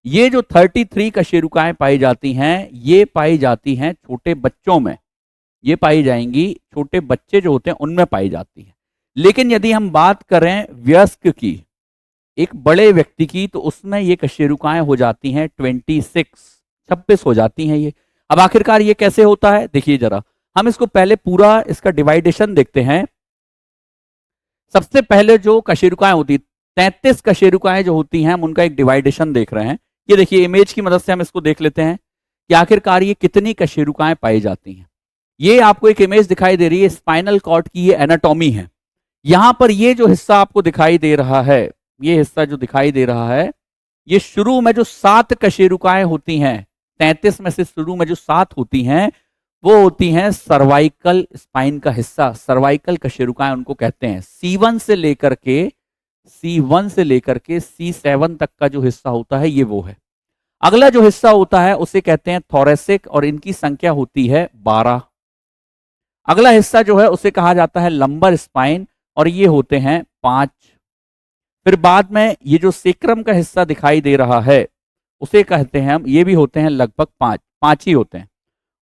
ये जो 33 कशेरुकाएं पाई जाती हैं, ये पाई जाती हैं छोटे बच्चों में। ये पाई जाएंगी, छोटे बच्चे जो होते हैं उनमें पाई जाती है। लेकिन यदि हम बात करें वयस्क की, एक बड़े व्यक्ति की, तो उसमें ये कशेरुकाएं हो जाती हैं 26 हो जाती हैं ये। अब आखिरकार ये कैसे होता है, देखिए जरा, हम इसको पहले पूरा इसका डिवाइडेशन देखते हैं। सबसे पहले जो कशेरुकाएं होती, 33 कशेरुकाएं जो होती हैं, हम उनका एक डिवाइडेशन देख रहे हैं। ये देखिए इमेज की मदद से हम इसको देख लेते हैं कि आखिरकार ये कितनी कशेरुकाएं पाई जाती हैं। ये आपको एक इमेज दिखाई दे रही है, स्पाइनल कॉर्ड की ये एनाटॉमी है। यहां पर ये जो हिस्सा आपको दिखाई दे रहा है, ये हिस्सा जो दिखाई दे रहा है, ये शुरू में जो 7 कशेरुकाएं होती हैं, 33 में से शुरू में जो 7 होती हैं, वो होती हैं सर्वाइकल स्पाइन का हिस्सा। सर्वाइकल कशेरुकाएं उनको कहते हैं। C1 से लेकर के C7 तक का जो हिस्सा होता है ये वो है। अगला जो हिस्सा होता है उसे कहते हैं थोरेसिक, और इनकी संख्या होती है 12। अगला हिस्सा जो है उसे कहा जाता है लंबर स्पाइन, और ये होते हैं 5। फिर बाद में ये जो सेक्रम का हिस्सा दिखाई दे रहा है उसे कहते हैं हम, ये भी होते हैं लगभग 5 ही होते हैं।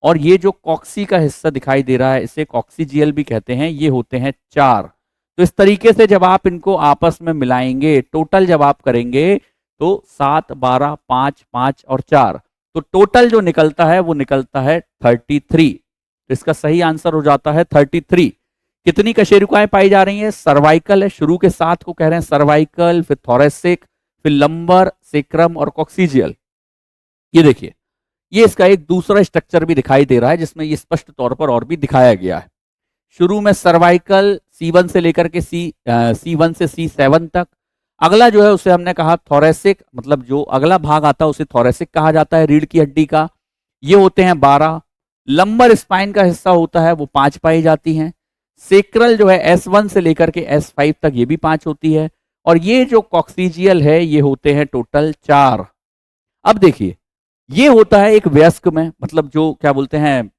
और ये जो कॉक्सी का हिस्सा दिखाई दे रहा है, इसे कॉक्सीजियल भी कहते हैं, ये होते हैं 4। तो इस तरीके से जब आप इनको आपस में मिलाएंगे, टोटल जब आप करेंगे, तो 7, 12, 5, 5 और 4, तो टोटल जो निकलता है वो निकलता है 33। तो इसका सही आंसर हो जाता है 33। कितनी कशेरुकाएं पाई जा रही हैं? सर्वाइकल है, शुरू के 7 को कह रहे हैं सर्वाइकल, फिर थोरेसिक, फिर लंबर, सेक्रम और कॉक्सीजियल। ये देखिए, ये इसका एक दूसरा स्ट्रक्चर भी दिखाई दे रहा है जिसमें ये स्पष्ट तौर पर और भी दिखाया गया है। शुरू में सर्वाइकल C1 से लेकर के C1 से C7 तक। अगला जो है उसे हमने कहा थोरेसिक, मतलब जो अगला भाग आता है उसे थोरेसिक कहा जाता है, रीढ़ की हड्डी का। ये होते हैं 12। लंबर स्पाइन का हिस्सा होता है वो 5 पाई जाती हैं। सेक्रल जो है S1 से लेकर के S5 तक, ये भी 5 होती है। और ये जो कॉक्सीजियल है ये होते हैं टोटल 4। अब देखिए, ये होता है एक वयस्क में, मतलब जो क्या बोलते हैं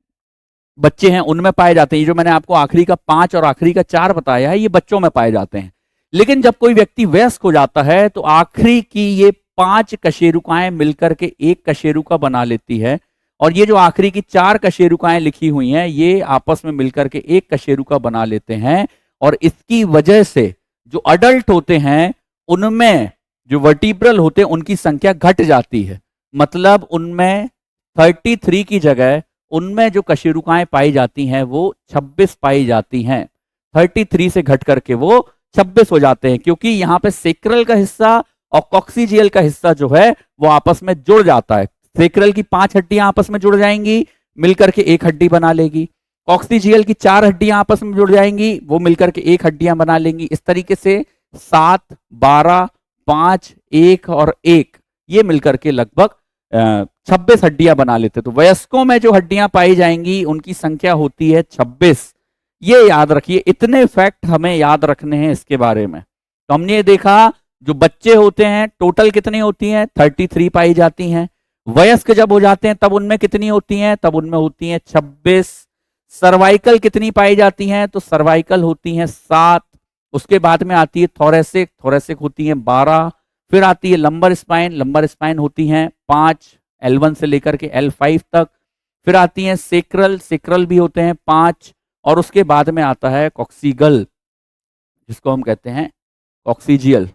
बच्चे हैं उनमें पाए जाते हैं। ये जो मैंने आपको आखिरी का 5 और आखिरी का 4 बताया है, ये बच्चों में पाए जाते हैं। लेकिन जब कोई व्यक्ति वयस्क हो जाता है तो आखिरी की ये 5 कशेरुकाएं मिलकर के एक कशेरुका बना लेती है, और ये जो आखिरी की 4 कशेरुकाएं लिखी हुई हैं ये आपस में मिलकर के एक कशेरुका बना लेते हैं। और इसकी वजह से जो अडल्ट होते हैं उनमें जो वर्टिब्रल होते हैं उनकी संख्या घट जाती है। मतलब उनमें 33 की जगह उनमें जो कशेरुकाएं पाई जाती हैं वो 26 पाई जाती हैं। 33 से घट करके वो 26 हो जाते हैं, क्योंकि यहाँ पे सेक्रल का हिस्सा और कॉक्सीजियल का हिस्सा जो है वो आपस में जुड़ जाता है। सेक्रल की 5 हड्डियां आपस में जुड़ जाएंगी, मिलकर के एक हड्डी बना लेगी। कॉक्सीजियल की 4 हड्डियां आपस में जुड़ जाएंगी, वो मिलकर के एक हड्डियां बना लेंगी। इस तरीके से 7, 12, 5, 1 और 1 ये मिलकर के लगभग 26 हड्डियां बना लेते। तो वयस्कों में जो हड्डियां पाई जाएंगी उनकी संख्या होती है 26। ये याद रखिए, इतने फैक्ट हमें याद रखने हैं इसके बारे में। तो हमने ये देखा जो बच्चे होते हैं टोटल कितनी होती हैं? 33 पाई जाती हैं। वयस्क जब हो जाते हैं तब उनमें कितनी होती हैं? तब उनमें होती हैं 26। सर्वाइकल कितनी पाई जाती हैं? तो सर्वाइकल होती हैं 7। उसके बाद में आती है थोरेसिक, थोरेसिक होती हैं 12। फिर आती है लंबर स्पाइन होती हैं 5, L1 से लेकर के L5 तक। फिर आती हैं सेक्रल, सेक्रल भी होते हैं 5। और उसके बाद में आता है कॉक्सीगल, जिसको हम कहते हैं कॉक्सीजियल।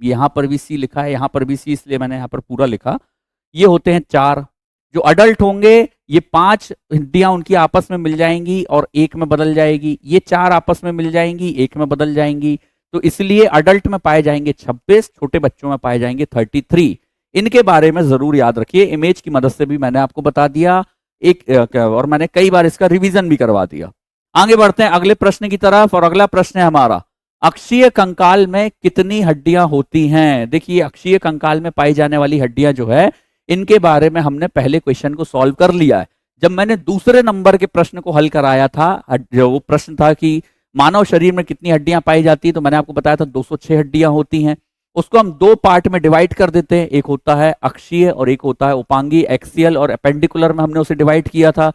यहां पर भी C लिखा है, यहां पर भी C, इसलिए मैंने यहां पर पूरा लिखा। ये होते हैं 4। जो अडल्ट होंगे ये 5 हड्डियां उनकी आपस में मिल जाएंगी और एक में बदल जाएगी। ये 4 आपस में मिल जाएंगी, एक में बदल जाएंगी। तो इसलिए अडल्ट में पाए जाएंगे 26, छोटे बच्चों में पाए जाएंगे 33। इनके बारे में जरूर याद रखिए, इमेज की मदद से भी मैंने आपको बता दिया और मैंने कई बार इसका रिवीजन भी करवा दिया। आगे बढ़ते हैं अगले प्रश्न की तरफ, और अगला प्रश्न है हमारा, अक्षीय कंकाल में कितनी हड्डियां होती हैं? देखिए, अक्षीय कंकाल में पाई जाने वाली हड्डियां जो है इनके बारे में हमने पहले क्वेश्चन को सॉल्व कर लिया है। जब मैंने दूसरे नंबर के प्रश्न को हल कराया था, जो वो प्रश्न था कि मानव शरीर में कितनी हड्डियां पाई जाती है, तो मैंने आपको बताया था 206 हड्डियां होती हैं। उसको हम 2 पार्ट में डिवाइड कर देते हैं, एक होता है अक्षीय और एक होता है उपांगी। एक्सियल और एपेंडिकुलर में हमने उसे डिवाइड किया था।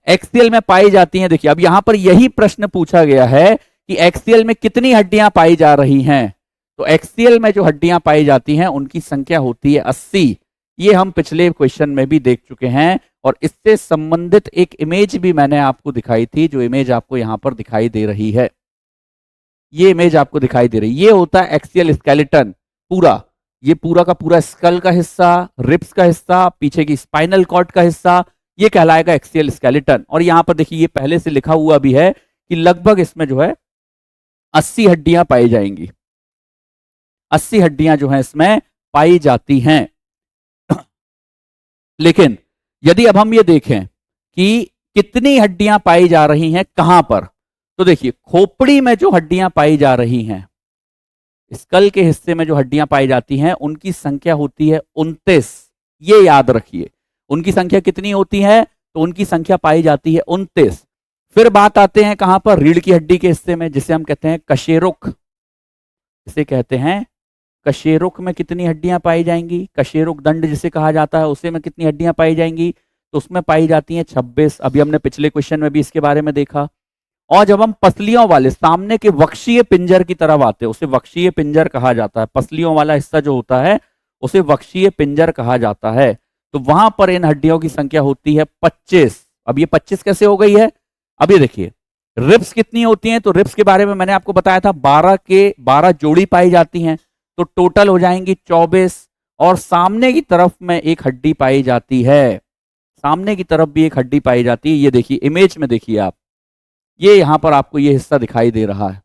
एक्सियल में पाई जाती हैं, देखिए अब यहां पर यही प्रश्न पूछा गया है कि एक्सियल में कितनी हड्डियां पाई जा रही हैं। तो एक्सियल में जो हड्डियां पाई जाती हैं उनकी संख्या होती है 80। ये हम पिछले क्वेश्चन में भी देख चुके हैं, और इससे संबंधित एक इमेज भी मैंने आपको दिखाई थी, जो इमेज आपको यहां पर दिखाई दे रही है। ये इमेज आपको दिखाई दे रही है, ये होता है एक्सियल स्केलेटन पूरा, ये पूरा का पूरा स्कल का हिस्सा, रिब्स का हिस्सा, पीछे की स्पाइनल कॉर्ड का हिस्सा, ये कहलाएगा एक्सियल स्केलेटन। और यहां पर देखिए ये पहले से लिखा हुआ भी है कि लगभग इसमें जो है 80 हड्डियां पाई जाएंगी, 80 हड्डियां जो है इसमें पाई जाती हैं। लेकिन यदि अब हम ये देखें कि कितनी हड्डियां पाई जा रही हैं कहां पर, तो देखिए खोपड़ी में जो हड्डियां पाई जा रही हैं, स्कल के हिस्से में जो हड्डियां पाई जाती हैं, उनकी संख्या होती है 29। ये याद रखिए, उनकी संख्या कितनी होती है, तो उनकी संख्या पाई जाती है 29। फिर बात आते हैं कहां पर, रीढ़ की हड्डी के हिस्से में, जिसे हम कहते हैं कशेरुक, इसे कहते हैं कशेरुक में कितनी हड्डियां पाई जाएंगी, कशेरुक दंड जिसे कहा जाता है, उसे में कितनी हड्डियां पाई जाएंगी, तो उसमें पाई जाती हैं 26। अभी हमने पिछले क्वेश्चन में भी इसके बारे में देखा। और जब हम पसलियों वाले सामने के वक्षीय पिंजर की तरफ आते हैं, उसे वक्षीय पिंजर कहा जाता है, पसलियों वाला हिस्सा जो होता है उसे वक्षीय पिंजर कहा जाता है, तो वहां पर इन हड्डियों की संख्या होती है 25। अब ये 25 कैसे हो गई है, अब ये देखिए रिब्स कितनी होती हैं, तो रिब्स के बारे में मैंने आपको बताया था 12 के 12 जोड़ी पाई जाती हैं, तो टोटल हो जाएंगी 24। और सामने की तरफ में एक हड्डी पाई जाती है, सामने की तरफ भी एक हड्डी पाई जाती है। ये देखिए इमेज में देखिए आप, ये यहां पर आपको ये हिस्सा दिखाई दे रहा है,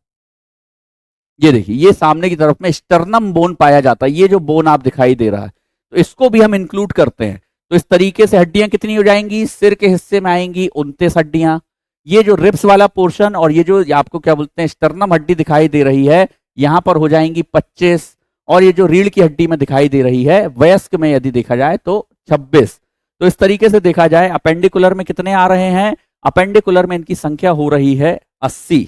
ये देखिए ये सामने की तरफ में स्टर्नम बोन पाया जाता है, ये जो बोन आप दिखाई दे रहा है, तो इसको भी हम इंक्लूड करते हैं। तो इस तरीके से हड्डियां कितनी हो जाएंगी, सिर के हिस्से में आएंगी 29 हड्डियां, ये जो रिब्स वाला पोर्शन और ये जो आपको क्या बोलते हैं स्टर्नम हड्डी दिखाई दे रही है, यहां पर हो जाएंगी 25। और ये जो रीढ़ की हड्डी में दिखाई दे रही है वयस्क में यदि देखा जाए तो 26। तो इस तरीके से देखा जाए अपेंडिकुलर में कितने आ रहे हैं, अपेंडिकुलर में इनकी संख्या हो रही है 80,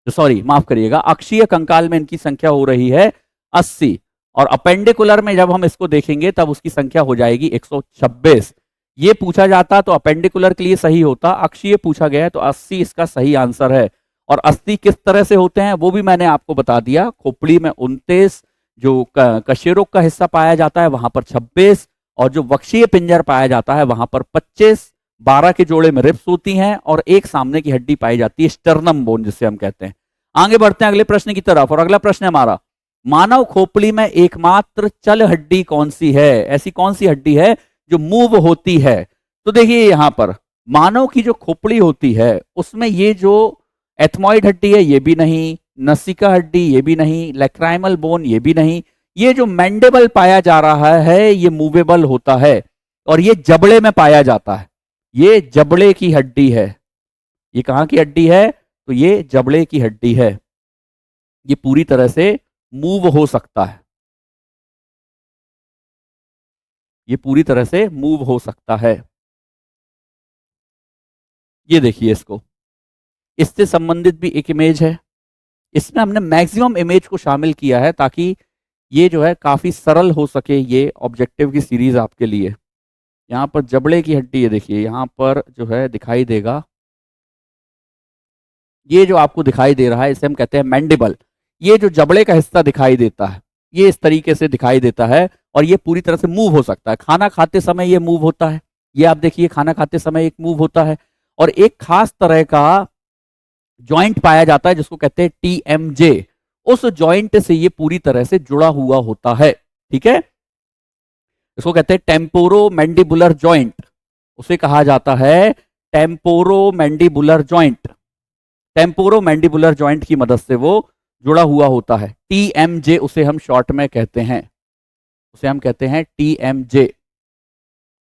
सॉरी माफ करिएगा, अक्षीय कंकाल में इनकी संख्या हो रही है 80, और अपेंडिकुलर में जब हम इसको देखेंगे तब उसकी संख्या हो जाएगी 126। ये पूछा जाता तो अपेंडिकुलर के लिए सही होता, अक्षीय पूछा गया है तो 80 इसका सही आंसर है। और 80 किस तरह से होते हैं वो भी मैंने आपको बता दिया, खोपड़ी में 29, जो कशेरुक का हिस्सा पाया जाता है वहां पर 26, और जो वक्षीय पिंजर पाया जाता है वहां पर 25, 12 के जोड़े में रिब्स होती हैं, और एक सामने की हड्डी पाई जाती है स्टर्नम बोन जिसे हम कहते हैं। आगे बढ़ते हैं अगले प्रश्न की तरफ, और अगला प्रश्न है हमारा, मानव खोपड़ी में एकमात्र चल हड्डी कौन सी है, ऐसी कौन सी हड्डी है जो मूव होती है। तो देखिए यहां पर मानव की जो खोपड़ी होती है उसमें ये जो एथमॉइड हड्डी है ये भी नहीं, नसिका हड्डी ये भी नहीं, लैक्राइमल बोन ये भी नहीं, ये जो मैंडेबल पाया जा रहा है ये मूवेबल होता है, और ये जबड़े में पाया जाता है, ये जबड़े की हड्डी है। ये कहां की हड्डी है, तो ये जबड़े की हड्डी है, ये पूरी तरह से मूव हो सकता है, ये पूरी तरह से मूव हो सकता है। ये देखिए इसको, इससे संबंधित भी एक इमेज है, इसमें हमने मैक्सिमम इमेज को शामिल किया है ताकि ये जो है काफी सरल हो सके ये ऑब्जेक्टिव की सीरीज आपके लिए। यहां पर जबड़े की हड्डी है, देखिए यहां पर जो है दिखाई देगा, ये जो आपको दिखाई दे रहा है इसे हम कहते हैं मैंडिबल। ये जो जबड़े का हिस्सा दिखाई देता है ये इस तरीके से दिखाई देता है, और ये पूरी तरह से मूव हो सकता है, खाना खाते समय ये मूव होता है, ये आप देखिए खाना खाते समय एक मूव होता है। और एक खास तरह का जॉइंट पाया जाता है जिसको कहते हैं TMJ, उस जॉइंट से ये पूरी तरह से जुड़ा हुआ होता है, ठीक है, इसको कहते हैं टेम्पोरो मैंडिबुलर जॉइंट, उसे कहा जाता है temporo mandibular joint, temporo mandibular joint की मदद से वो जुड़ा हुआ होता है, TMJ उसे हम शॉर्ट में कहते हैं, उसे हम कहते हैं TMJ,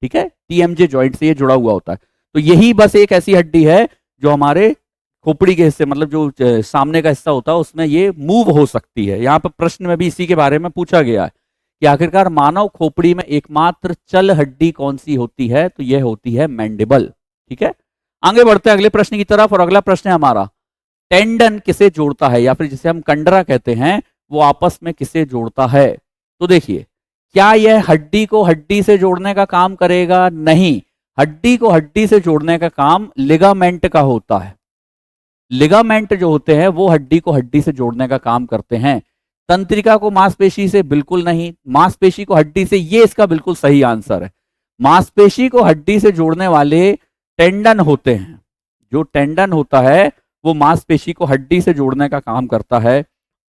ठीक है, TMJ जॉइंट से ये जुड़ा हुआ होता है। तो यही बस एक ऐसी हड्डी है जो हमारे खोपड़ी के हिस्से मतलब जो सामने का हिस्सा होता है उसमें ये मूव हो सकती है। यहाँ पर प्रश्न में भी इसी के बारे में पूछा गया है कि आखिरकार मानव खोपड़ी में एकमात्र चल हड्डी कौन सी होती है, तो यह होती है मैंडिबल, ठीक है। आगे बढ़ते हैं अगले प्रश्न की तरफ, और अगला प्रश्न है हमारा, टेंडन किसे जोड़ता है, या फिर जिसे हम कंडरा कहते हैं वो आपस में किसे जोड़ता है। तो देखिए क्या यह हड्डी को हड्डी से जोड़ने का काम करेगा, नहीं, हड्डी को हड्डी से जोड़ने का काम लिगामेंट का होता है, लिगामेंट जो होते हैं वो हड्डी को हड्डी से जोड़ने का काम करते हैं, तंत्रिका को मांसपेशी से बिल्कुल नहीं, मांसपेशी को हड्डी से, ये इसका बिल्कुल सही आंसर है। मांसपेशी को हड्डी से जोड़ने वाले टेंडन होते हैं, जो टेंडन होता है वो मांसपेशी को हड्डी से जोड़ने का काम करता है,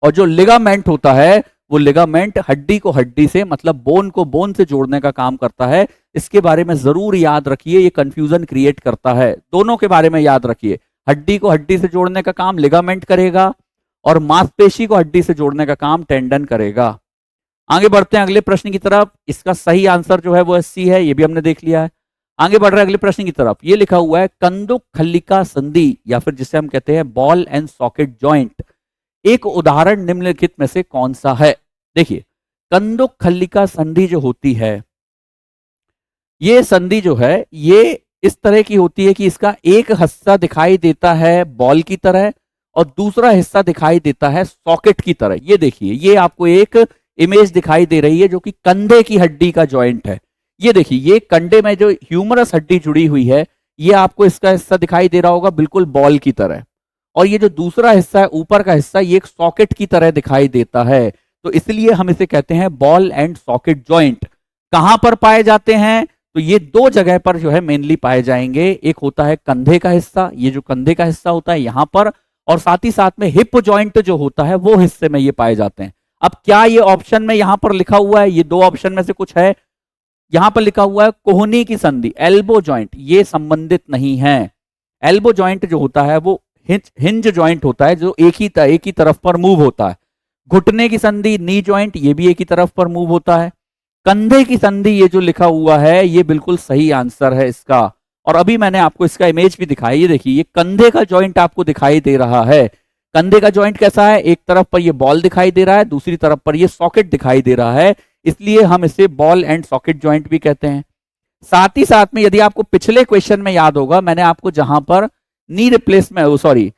और जो लिगामेंट होता है वो लिगामेंट हड्डी को हड्डी से, मतलब बोन को बोन से जोड़ने का काम करता है। इसके बारे में जरूर याद रखिए, ये कंफ्यूजन क्रिएट करता है। दोनों के बारे में याद रखिए, हड्डी को हड्डी से जोड़ने का काम लिगामेंट करेगा और मांसपेशी को हड्डी से जोड़ने का काम टेंडन करेगा। आगे बढ़ते हैं अगले प्रश्न की तरफ। इसका सही आंसर जो है वो सी है, ये भी हमने देख लिया है। आगे बढ़ रहे हैं अगले प्रश्न की तरफ। ये लिखा हुआ है कंदुक खल्लिका संधि, या फिर जिसे हम कहते हैं बॉल एंड सॉकेट जॉइंट, एक उदाहरण निम्नलिखित में से कौन सा है? देखिए, कंदुक खल्लिका संधि जो होती है, ये संधि जो है ये इस तरह की होती है कि इसका एक हिस्सा दिखाई देता है बॉल की तरह और दूसरा हिस्सा दिखाई देता है सॉकेट की तरह। ये देखिए, ये आपको एक इमेज दिखाई दे रही है जो कि कंधे की हड्डी का जॉइंट है। ये देखिए, ये कंधे में जो ह्यूमरस हड्डी जुड़ी हुई है, ये आपको इसका हिस्सा दिखाई दे रहा होगा बिल्कुल बॉल की तरह, और ये जो दूसरा हिस्सा है ऊपर का हिस्सा, ये एक सॉकेट की तरह दिखाई देता है। तो इसलिए हम इसे कहते हैं बॉल एंड सॉकेट जॉइंट। कहां पर पाए जाते हैं? तो ये दो जगह पर जो है मेनली पाए जाएंगे। एक होता है कंधे का हिस्सा, ये जो कंधे का हिस्सा होता है यहां पर, और साथ ही साथ में हिप जॉइंट जो होता है वो हिस्से में ये पाए जाते हैं। अब क्या ये ऑप्शन में यहां पर लिखा हुआ है, ये दो ऑप्शन में से कुछ है? यहां पर लिखा हुआ है कोहनी की संधि, एल्बो जॉइंट, ये संबंधित नहीं है। एल्बो जॉइंट जो होता है वो हिंज जॉइंट होता है, जो एक ही तरफ पर मूव होता है। घुटने की संधि, नी जॉइंट, ये भी एक ही तरफ पर मूव होता है। कंधे की संधि, ये जो लिखा हुआ है ये बिल्कुल सही आंसर है इसका। और अभी मैंने आपको इसका इमेज भी दिखाई, ये देखिए, ये कंधे का जॉइंट आपको दिखाई दे रहा है। कंधे का जॉइंट कैसा है? एक तरफ पर ये बॉल दिखाई दे रहा है, दूसरी तरफ पर ये सॉकेट दिखाई दे रहा है, इसलिए हम इसे बॉल एंड सॉकेट जॉइंट भी कहते हैं। साथ ही साथ में यदि आपको पिछले क्वेश्चन में याद होगा, मैंने आपको जहां पर knee replacement, sorry,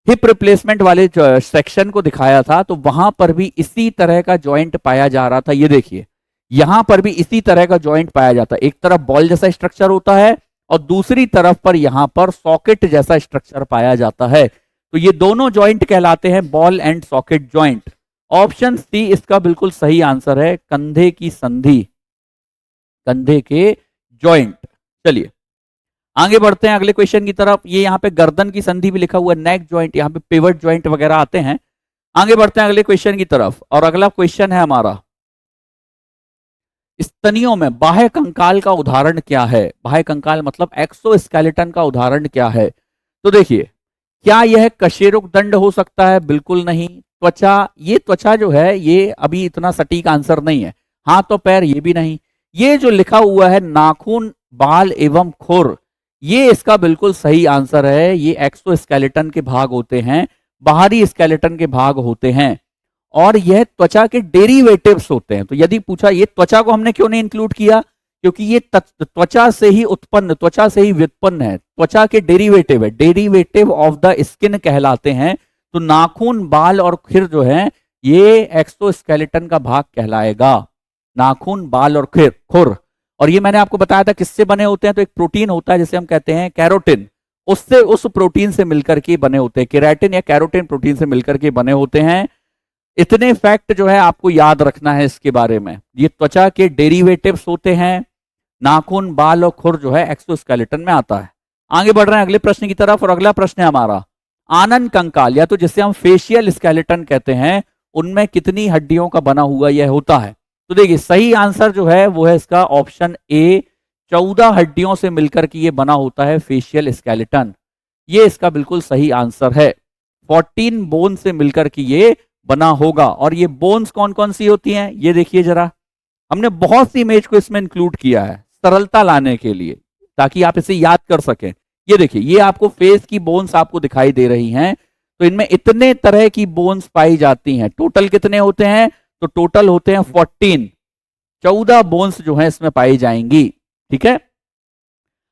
hip replacement वाले सेक्शन को दिखाया था, तो वहां पर भी इसी तरह का जॉइंट पाया जा रहा था। ये देखिए, यहां पर भी इसी तरह का जॉइंट पाया जाता है। एक तरफ बॉल जैसा स्ट्रक्चर होता है और दूसरी तरफ पर यहां पर सॉकेट जैसा स्ट्रक्चर पाया जाता है। तो ये दोनों जॉइंट कहलाते हैं ball and socket joint. Option C इसका बिल्कुल सही आंसर है, कंधे की संधि, कंधे के जॉइंट। चलिए आगे बढ़ते हैं अगले क्वेश्चन की तरफ। ये यहाँ पे गर्दन की संधि भी लिखा हुआ है, नेक जॉइंट, यहाँ पे पिवट जॉइंट वगैरह आते हैं। आगे बढ़ते हैं अगले क्वेश्चन की तरफ, और अगला क्वेश्चन है हमारा, स्तनियों में बाह्य कंकाल का उदाहरण क्या है? बाह्य कंकाल मतलब एक्सोस्केलेटन का उदाहरण क्या है? तो देखिए, क्या यह कशेरुक दंड हो सकता है? बिल्कुल नहीं। त्वचा, ये त्वचा जो है ये अभी इतना सटीक आंसर नहीं है। हाथ और पैर, ये भी नहीं। ये जो लिखा हुआ है नाखून, बाल एवं खुर, ये इसका बिल्कुल सही आंसर है। ये एक्सोस्केलेटन के भाग होते हैं, बाहरी स्केलेटन के भाग होते हैं, और यह त्वचा के डेरिवेटिव्स होते हैं। तो यदि पूछा ये त्वचा को हमने क्यों नहीं इंक्लूड किया, क्योंकि ये त्वचा से ही उत्पन्न, त्वचा से ही व्युत्पन्न है, त्वचा के डेरिवेटिव है, डेरिवेटिव ऑफ द स्किन कहलाते हैं। तो नाखून, बाल और खुर जो है ये एक्सोस्केलेटन का भाग कहलाएगा, नाखून, बाल और खुर। और ये मैंने आपको बताया था किससे बने होते हैं, तो एक प्रोटीन होता है जिसे हम कहते हैं कैरोटिन, उससे, उस प्रोटीन से मिलकर के बने होते हैं, केराटिन या कैरोटिन प्रोटीन से मिलकर के बने होते हैं। इतने फैक्ट जो है आपको याद रखना है इसके बारे में। ये त्वचा के डेरिवेटिव्स होते हैं, नाखून, बाल और खुर जो है एक्सोस्केलेटन में आता है। आगे बढ़ रहे हैं अगले प्रश्न की तरफ, और अगला प्रश्न है हमारा, आनन कंकाल, या तो जिसे हम फेशियल स्केलेटन कहते हैं, उनमें कितनी हड्डियों का बना हुआ यह होता है? तो देखिए, सही आंसर जो है वो है इसका ऑप्शन ए, 14 हड्डियों से मिलकर के ये बना होता है फेशियल स्केलेटन। ये इसका बिल्कुल सही आंसर है। 14 बोन से मिलकर के ये बना होगा। और ये बोन्स कौन कौन सी होती हैं, ये देखिए जरा, हमने बहुत सी इमेज को इसमें इंक्लूड किया है सरलता लाने के लिए, ताकि आप इसे याद कर सकें। ये देखिए, ये आपको फेस की बोन्स आपको दिखाई दे रही हैं, तो इनमें इतने तरह की बोन्स पाई जाती हैं। टोटल कितने होते हैं? तो टोटल होते हैं 14, 14 बोन्स जो है इसमें पाई जाएंगी। ठीक है,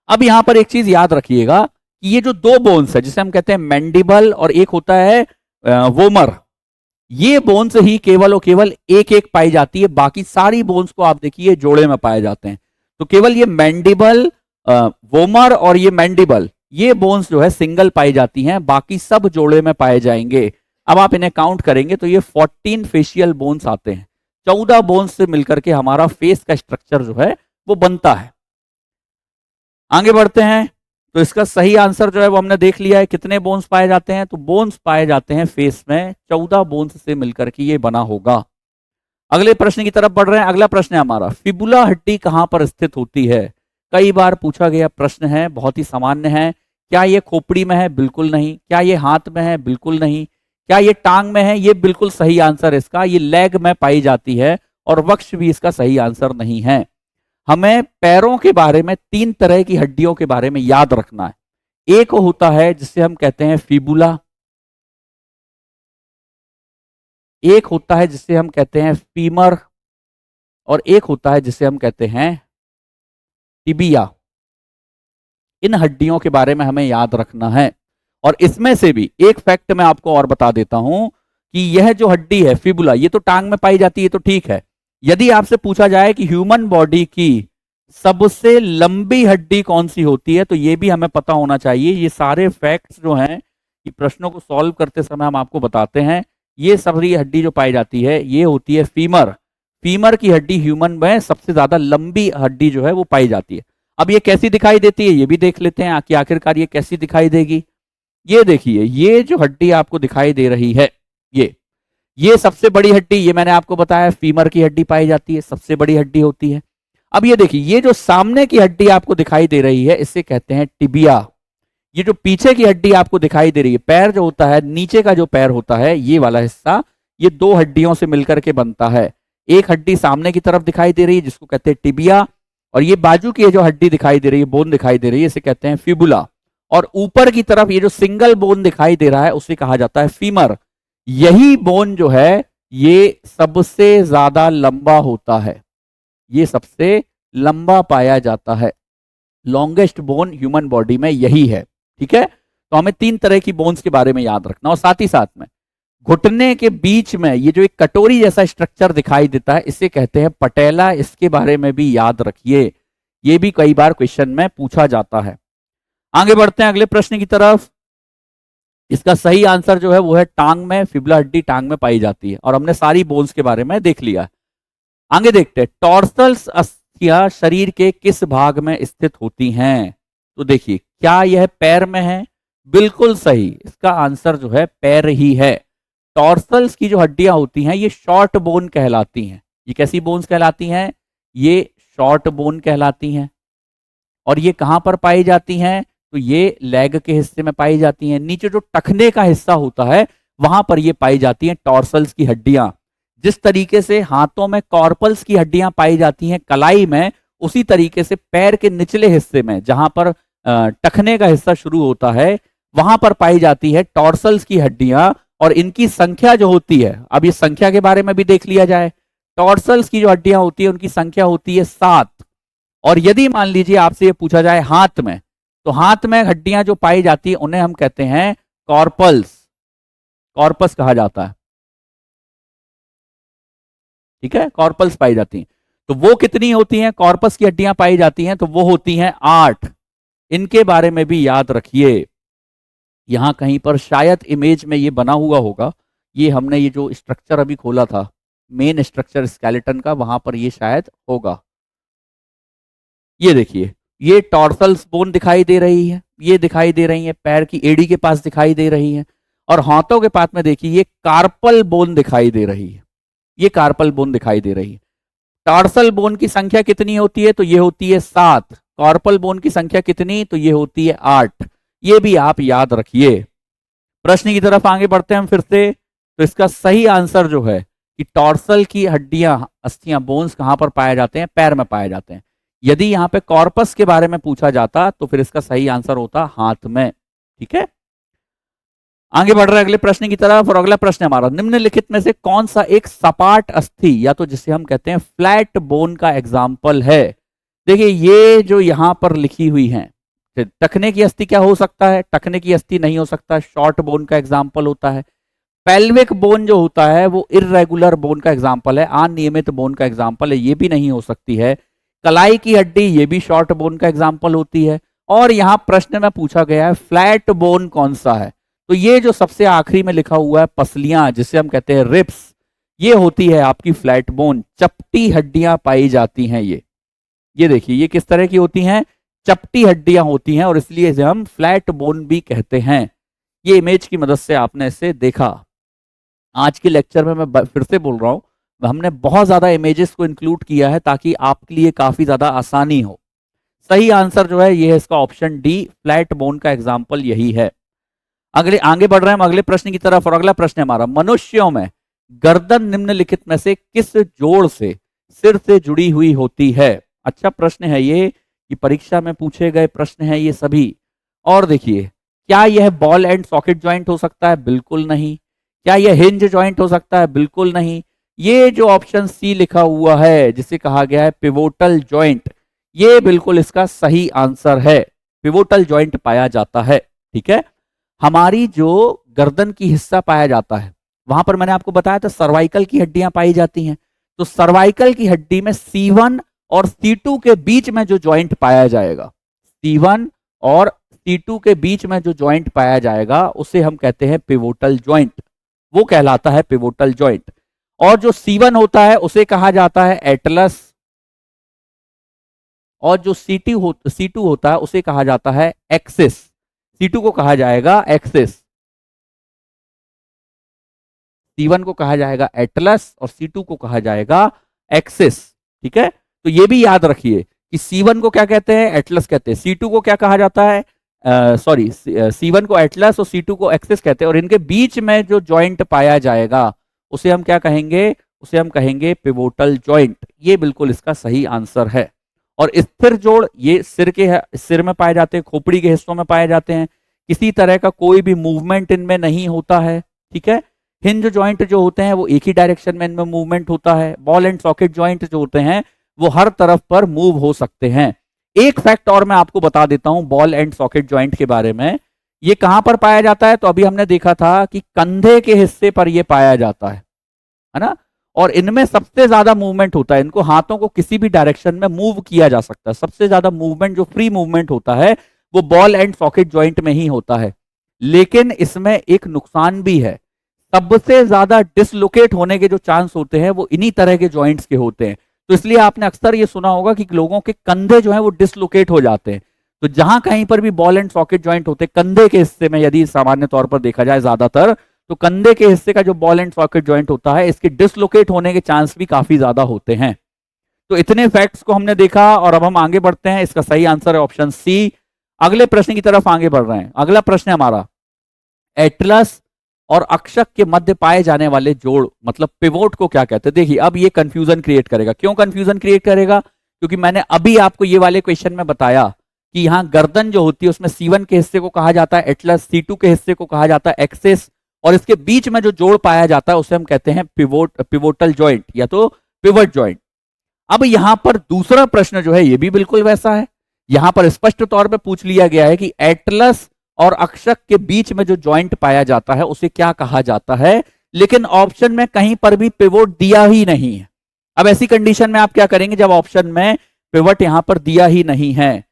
अब यहां पर एक चीज याद रखिएगा कि ये जो दो बोन्स है जिसे हम कहते हैं मैंडिबल, और एक होता है वोमर, ये बोन्स ही केवल और केवल एक एक पाई जाती है, बाकी सारी बोन्स को आप देखिए जोड़े में पाए जाते हैं। तो केवल ये मैंडिबल, वोमर और ये मैंडिबल, ये बोन्स जो है सिंगल पाई जाती हैं, बाकी सब जोड़े में पाए जाएंगे। अब आप इन्हें काउंट करेंगे तो ये 14 फेशियल बोन्स आते हैं। 14 बोन्स से मिलकर के हमारा फेस का स्ट्रक्चर जो है वो बनता है। आगे बढ़ते हैं, तो इसका सही आंसर जो है वो हमने देख लिया है। कितने बोन्स पाए जाते हैं? तो बोन्स पाए जाते हैं फेस में 14 बोन्स से मिलकर के ये बना होगा। अगले प्रश्न की तरफ बढ़ रहे हैं। अगला प्रश्न है हमारा, फिबुला हड्डी कहां पर स्थित होती है? कई बार पूछा गया प्रश्न है, बहुत ही सामान्य है। क्या ये खोपड़ी में है? बिल्कुल नहीं। क्या ये हाथ में है? बिल्कुल नहीं। क्या ये टांग में है? ये बिल्कुल सही आंसर इसका, ये लेग में पाई जाती है, और वक्ष भी इसका सही आंसर नहीं है। हमें पैरों के बारे में 3 तरह की हड्डियों के बारे में याद रखना है। एक होता है जिसे हम कहते हैं फिबुला, एक होता है जिसे हम कहते हैं फीमर, और एक होता है जिसे हम कहते हैं टिबिया। इन हड्डियों के बारे में हमें याद रखना है। और इसमें से भी एक फैक्ट मैं आपको और बता देता हूं कि यह जो हड्डी है फिबुला, ये तो टांग में पाई जाती है, तो ठीक है। यदि आपसे पूछा जाए कि ह्यूमन बॉडी की सबसे लंबी हड्डी कौन सी होती है, तो ये भी हमें पता होना चाहिए। ये सारे फैक्ट्स जो हैं, ये प्रश्नों को सॉल्व करते समय हम आपको बताते हैं। ये सारी हड्डी जो पाई जाती है ये होती है फीमर। फीमर की हड्डी ह्यूमन में सबसे ज्यादा लंबी हड्डी जो है वो पाई जाती है। अब ये कैसी दिखाई देती है ये भी देख लेते हैं कि आखिरकार ये कैसी दिखाई देगी। ये देखिए, ये जो हड्डी आपको दिखाई दे रही है, ये सबसे बड़ी हड्डी, ये मैंने आपको बताया फीमर की हड्डी पाई जाती है, सबसे बड़ी हड्डी होती है। अब ये देखिए, ये जो सामने की हड्डी आपको दिखाई दे रही है इसे कहते हैं टिबिया। ये जो पीछे की हड्डी आपको दिखाई दे रही है, पैर जो होता है, नीचे का जो पैर होता है, ये वाला हिस्सा, ये 2 हड्डियों से मिलकर के बनता है। एक हड्डी सामने की तरफ दिखाई दे रही है जिसको कहते हैं टिबिया, और ये बाजू की जो हड्डी दिखाई दे रही है, बोन दिखाई दे रही है, इसे कहते हैं फिबुला। और ऊपर की तरफ ये जो सिंगल बोन दिखाई दे रहा है उसे कहा जाता है फीमर। यही बोन जो है ये सबसे ज्यादा लंबा होता है, ये सबसे लंबा पाया जाता है। लॉन्गेस्ट बोन ह्यूमन बॉडी में यही है। ठीक है, तो हमें 3 तरह की बोन्स के बारे में याद रखना। और साथ ही साथ में घुटने के बीच में ये जो एक कटोरी जैसा स्ट्रक्चर दिखाई देता है इसे कहते हैं पटेला। इसके बारे में भी याद रखिए, ये भी कई बार क्वेश्चन में पूछा जाता है। आगे बढ़ते हैं अगले प्रश्न की तरफ। इसका सही आंसर जो है वो है टांग में, फिबुला हड्डी टांग में पाई जाती है, और हमने सारी बोन्स के बारे में देख लिया। आगे देखते हैं, टॉर्सल्स अस्थियां शरीर के किस भाग में स्थित होती हैं? तो देखिए, क्या यह पैर में है? बिल्कुल सही, इसका आंसर जो है पैर ही है। टॉर्सल्स की जो हड्डियां होती हैं ये शॉर्ट बोन कहलाती हैं। ये कैसी बोन्स कहलाती हैं? ये शॉर्ट बोन कहलाती हैं। और ये कहां पर पाई जाती हैं? तो ये लेग के हिस्से में पाई जाती हैं। नीचे जो टखने का हिस्सा होता है वहां पर ये पाई जाती हैं टॉर्सल्स की हड्डियां। जिस तरीके से हाथों में कॉर्पल्स की हड्डियां पाई जाती हैं कलाई में, उसी तरीके से पैर के निचले हिस्से में जहां पर टखने का हिस्सा शुरू होता है वहां पर पाई जाती है टॉर्सल्स की हड्डियां। और इनकी संख्या जो होती है, अब ये संख्या के बारे में भी देख लिया जाए। टॉर्सल्स की जो हड्डियां होती है उनकी संख्या होती है 7। और यदि मान लीजिए आपसे ये पूछा जाए हाथ में, तो हाथ में हड्डियां जो पाई जाती है उन्हें हम कहते हैं कॉर्पल्स, कॉर्पस कहा जाता है। ठीक है, कॉर्पल्स पाई जाती हैं। तो वो कितनी होती हैं? कॉर्पस की हड्डियां पाई जाती हैं तो वो होती हैं 8। इनके बारे में भी याद रखिए। यहां कहीं पर शायद इमेज में ये बना हुआ होगा, ये हमने ये जो स्ट्रक्चर अभी खोला था मेन स्ट्रक्चर स्केलेटन का, वहां पर ये शायद होगा। ये देखिए, ये टॉर्सल्स बोन दिखाई दे रही है, ये दिखाई दे रही है, पैर की एड़ी के पास दिखाई दे रही है। और हाथों के पास में देखिए ये कार्पल बोन दिखाई दे रही है, ये कार्पल बोन दिखाई दे रही है। टॉर्सल बोन की संख्या कितनी होती है? तो ये होती है 7। कार्पल बोन की संख्या कितनी? तो ये होती है 8। ये भी आप याद रखिए। प्रश्न की तरफ आगे बढ़ते हैं हम फिर से। तो इसका सही आंसर जो है कि टॉर्सल की हड्डियां, अस्थियां, बोन्स कहां पर पाए जाते हैं? पैर में पाए जाते हैं। यदि यहां पे कॉर्पस के बारे में पूछा जाता तो फिर इसका सही आंसर होता हाथ में। ठीक है, आगे बढ़ रहे हैं अगले प्रश्न की तरफ। और अगला प्रश्न हमारा, निम्नलिखित में से कौन सा एक सपाट अस्थि या तो जिसे हम कहते हैं फ्लैट बोन का एग्जाम्पल है? देखिए, ये जो यहां पर लिखी हुई है, टखने की अस्थि क्या हो सकता है? टखने की अस्थि नहीं हो सकता, शॉर्ट बोन का एग्जाम्पल होता है। पेल्विक बोन जो होता है वो इर्रेगुलर बोन का एग्जाम्पल है, अनियमित बोन का एग्जाम्पल है, ये भी नहीं हो सकती है। कलाई की हड्डी, ये भी शॉर्ट बोन का एग्जाम्पल होती है। और यहां प्रश्न में पूछा गया है फ्लैट बोन कौन सा है? तो ये जो सबसे आखिरी में लिखा हुआ है पसलियां, जिसे हम कहते हैं रिब्स, ये होती है आपकी फ्लैट बोन, चपटी हड्डियां पाई जाती हैं। ये देखिए ये किस तरह की होती हैं, चपटी हड्डियां होती हैं, और इसलिए इसे हम फ्लैट बोन भी कहते हैं। ये इमेज की मदद से आपने इसे देखा। आज के लेक्चर में मैं फिर से बोल रहा हूं, हमने बहुत ज्यादा इमेजेस को इंक्लूड किया है ताकि आपके लिए काफी ज्यादा आसानी हो। सही आंसर जो है ये है इसका ऑप्शन डी, फ्लैट बोन का एग्जाम्पल यही है। अगले आगे बढ़ रहे हैं हम अगले प्रश्न की तरफ, और अगला प्रश्न है हमारा, मनुष्यों में गर्दन निम्नलिखित में से किस जोड़ से सिर से जुड़ी हुई होती है? अच्छा प्रश्न है ये, कि परीक्षा में पूछे गए प्रश्न है ये सभी। और देखिए, क्या यह बॉल एंड सॉकेट ज्वाइंट हो सकता है? बिल्कुल नहीं। क्या यह हिंज ज्वाइंट हो सकता है? बिल्कुल नहीं। ये जो ऑप्शन सी लिखा हुआ है जिसे कहा गया है पिवोटल ज्वाइंट, ये बिल्कुल इसका सही आंसर है। पिवोटल ज्वाइंट पाया जाता है। ठीक है, हमारी जो गर्दन की हिस्सा पाया जाता है वहां पर मैंने आपको बताया था सर्वाइकल की हड्डियां पाई जाती हैं। तो सर्वाइकल की हड्डी में C1 और C2 के बीच में जो ज्वाइंट पाया जाएगा, C1 और C2 के बीच में जो ज्वाइंट पाया जाएगा उसे हम कहते हैं पिवोटल ज्वाइंट, वो कहलाता है पिवोटल ज्वाइंट। और जो C1 होता है उसे कहा जाता है एटलस, और जो C2 होता है उसे कहा जाता है एक्सिस। C2 को कहा जाएगा एक्सिस, C1 को कहा जाएगा एटलस और C2 को कहा जाएगा एक्सिस। ठीक है, तो ये भी याद रखिए कि C1 को क्या कहते हैं? एटलस कहते हैं। C2 को क्या कहा जाता है? सॉरी, C1 को एटलस और C2 को एक्सिस कहते हैं। और इनके बीच में जो ज्वाइंट पाया जाएगा उसे हम क्या कहेंगे? उसे हम कहेंगे पिवोटल ज्वाइंट। ये बिल्कुल इसका सही आंसर है। और स्थिर जोड़ ये सिर में पाए जाते हैं, खोपड़ी के हिस्सों में पाए जाते हैं। किसी तरह का कोई भी मूवमेंट इनमें नहीं होता है। ठीक है, हिंज ज्वाइंट जो होते हैं वो एक ही डायरेक्शन में इनमें मूवमेंट होता है। बॉल एंड सॉकेट ज्वाइंट जो होते हैं वो हर तरफ पर मूव हो सकते हैं। एक फैक्ट और मैं आपको बता देता हूं बॉल एंड सॉकेट ज्वाइंट के बारे में। ये कहां पर पाया जाता है? तो अभी हमने देखा था कि कंधे के हिस्से पर यह पाया जाता है ना। और इनमें सबसे ज्यादा मूवमेंट होता है, इनको हाथों को किसी भी डायरेक्शन में मूव किया जा सकता है। सबसे ज्यादा मूवमेंट जो फ्री मूवमेंट होता है वो बॉल एंड सॉकेट ज्वाइंट में ही होता है। लेकिन इसमें एक नुकसान भी है, सबसे ज्यादा डिसलोकेट होने के जो चांस होते हैं वो इन्हीं तरह के ज्वाइंट्स के होते हैं। तो इसलिए आपने अक्सर ये सुना होगा कि लोगों के कंधे जो है वो डिसलोकेट हो जाते हैं। तो जहां कहीं पर भी बॉल एंड सॉकेट ज्वाइंट होते हैं कंधे के हिस्से में, यदि सामान्य तौर पर देखा जाए ज्यादातर, तो कंधे के हिस्से का जो बॉल एंड सॉकेट ज्वाइंट होता है इसके डिसलोकेट होने के चांस भी काफी ज्यादा होते हैं। तो इतने फैक्ट्स को हमने देखा और अब हम आगे बढ़ते हैं। इसका सही आंसर है ऑप्शन सी। अगले प्रश्न की तरफ आगे बढ़ रहे हैं। अगला प्रश्न है हमारा, एटलस और अक्षक के मध्य पाए जाने वाले जोड़ मतलब पिवोट को क्या कहते हैं? देखिए अब ये कंफ्यूजन क्रिएट करेगा। क्यों कंफ्यूजन क्रिएट करेगा? क्योंकि मैंने अभी आपको ये वाले क्वेश्चन में बताया कि यहां गर्दन जो होती है उसमें C1 के हिस्से को कहा जाता है एटलस, C2 के हिस्से को कहा जाता है एक्सिस, और इसके बीच में जो जोड़ पाया जाता है उसे हम कहते हैं पिवोटल ज्वाइंट या तो पिवट ज्वाइंट। अब यहां पर दूसरा प्रश्न जो है ये भी बिल्कुल वैसा है। यहां पर स्पष्ट तौर पे पूछ लिया गया है कि एटलस और अक्षक के बीच में जो ज्वाइंट पाया जाता है उसे क्या कहा जाता है, लेकिन ऑप्शन में कहीं पर भी पिवोट दिया ही नहीं है। अब ऐसी कंडीशन में आप क्या करेंगे जब ऑप्शन में पिवट यहां पर दिया ही नहीं है?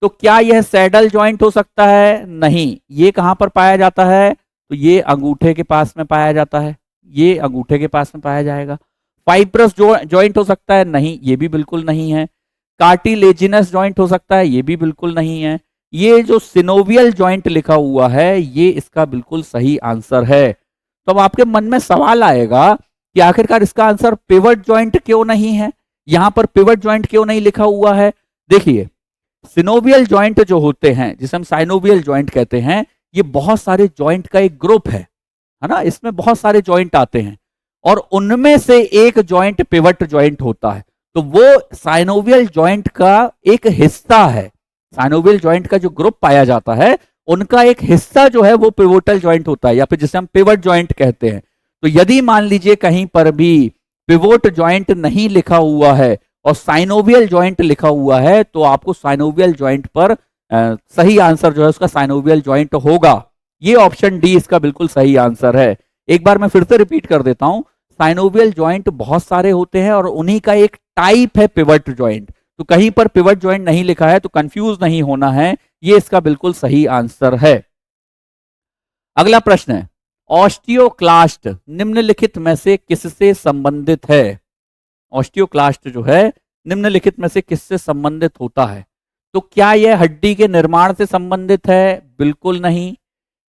तो क्या यह सैडल ज्वाइंट हो सकता है? नहीं। ये कहां पर पाया जाता है? तो ये अंगूठे के पास में पाया जाता है, ये अंगूठे के पास में पाया जाएगा। फाइब्रस ज्वाइंट हो सकता है? नहीं, ये भी बिल्कुल नहीं है। कार्टिलेजिनस ज्वाइंट हो सकता है? ये भी बिल्कुल नहीं है। ये जो सिनोवियल ज्वाइंट लिखा हुआ है ये इसका बिल्कुल सही आंसर है। तो अब आपके मन में सवाल आएगा कि आखिरकार इसका आंसर पिवट ज्वाइंट क्यों नहीं है, यहां पर पिवट ज्वाइंट क्यों नहीं लिखा हुआ है? देखिए सिनोवियल ज्वाइंट जो होते हैं जिसे हम साइनोवियल ज्वाइंट कहते हैं, ये बहुत सारे ज्वाइंट का एक ग्रुप है ना। इसमें बहुत सारे ज्वाइंट आते हैं और उनमें से एक ज्वाइंट पिवट ज्वाइंट होता है। तो वो साइनोवियल ज्वाइंट का एक हिस्सा है। साइनोवियल ज्वाइंट का जो ग्रुप पाया जाता है उनका एक हिस्सा जो है वो पिवोटल ज्वाइंट होता है या फिर जिसे हम पिवट ज्वाइंट कहते हैं। तो यदि मान लीजिए कहीं पर भी पिवोट ज्वाइंट नहीं लिखा हुआ है और साइनोवियल ज्वाइंट लिखा हुआ है तो आपको साइनोवियल ज्वाइंट पर सही आंसर जो है उसका साइनोवियल ज्वाइंट होगा। ये ऑप्शन डी इसका बिल्कुल सही आंसर है। एक बार मैं फिर से रिपीट कर देता हूं, साइनोवियल ज्वाइंट बहुत सारे होते हैं और उन्हीं का एक टाइप है पिवट ज्वाइंट। तो कहीं पर पिवट ज्वाइंट नहीं लिखा है तो कंफ्यूज नहीं होना है, ये इसका बिल्कुल सही आंसर है। अगला प्रश्न है, ऑस्टियोक्लास्ट निम्नलिखित में से किससे संबंधित है? ऑस्टियोक्लास्ट जो है निम्नलिखित में से किससे संबंधित होता है? तो क्या यह हड्डी के निर्माण से संबंधित है? बिल्कुल नहीं।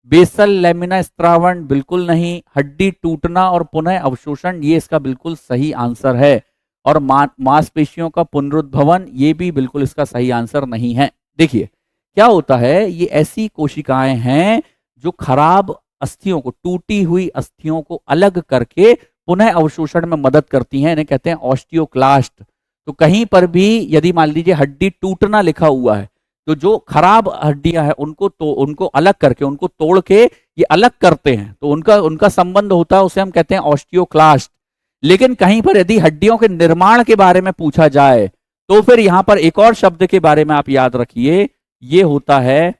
बेसल लेमिना स्त्रावण? बिल्कुल नहीं। हड्डी टूटना और पुनः अवशोषण? ये इसका बिल्कुल सही आंसर है। और मांसपेशियों का पुनरुद्भवन? ये भी बिल्कुल इसका सही आंसर नहीं है। देखिए क्या होता है, ये ऐसी कोशिकाएं हैं जो खराब अस्थियों को, टूटी हुई अस्थियों को अलग करके पुनः अवशोषण में मदद करती हैं, इन्हें कहते हैं ऑस्टियोक्लास्ट। तो कहीं पर भी यदि मान लीजिए हड्डी टूटना लिखा हुआ है, तो जो खराब हड्डियां हैं उनको अलग करके, उनको तोड़ के ये अलग करते हैं, तो उनका संबंध होता है, उसे हम कहते हैं ऑस्टियोक्लास्ट। लेकिन कहीं पर यदि हड्डियों के निर्माण के बारे में पूछा जाए तो फिर यहां पर एक और शब्द के बारे में आप याद रखिए, ये होता है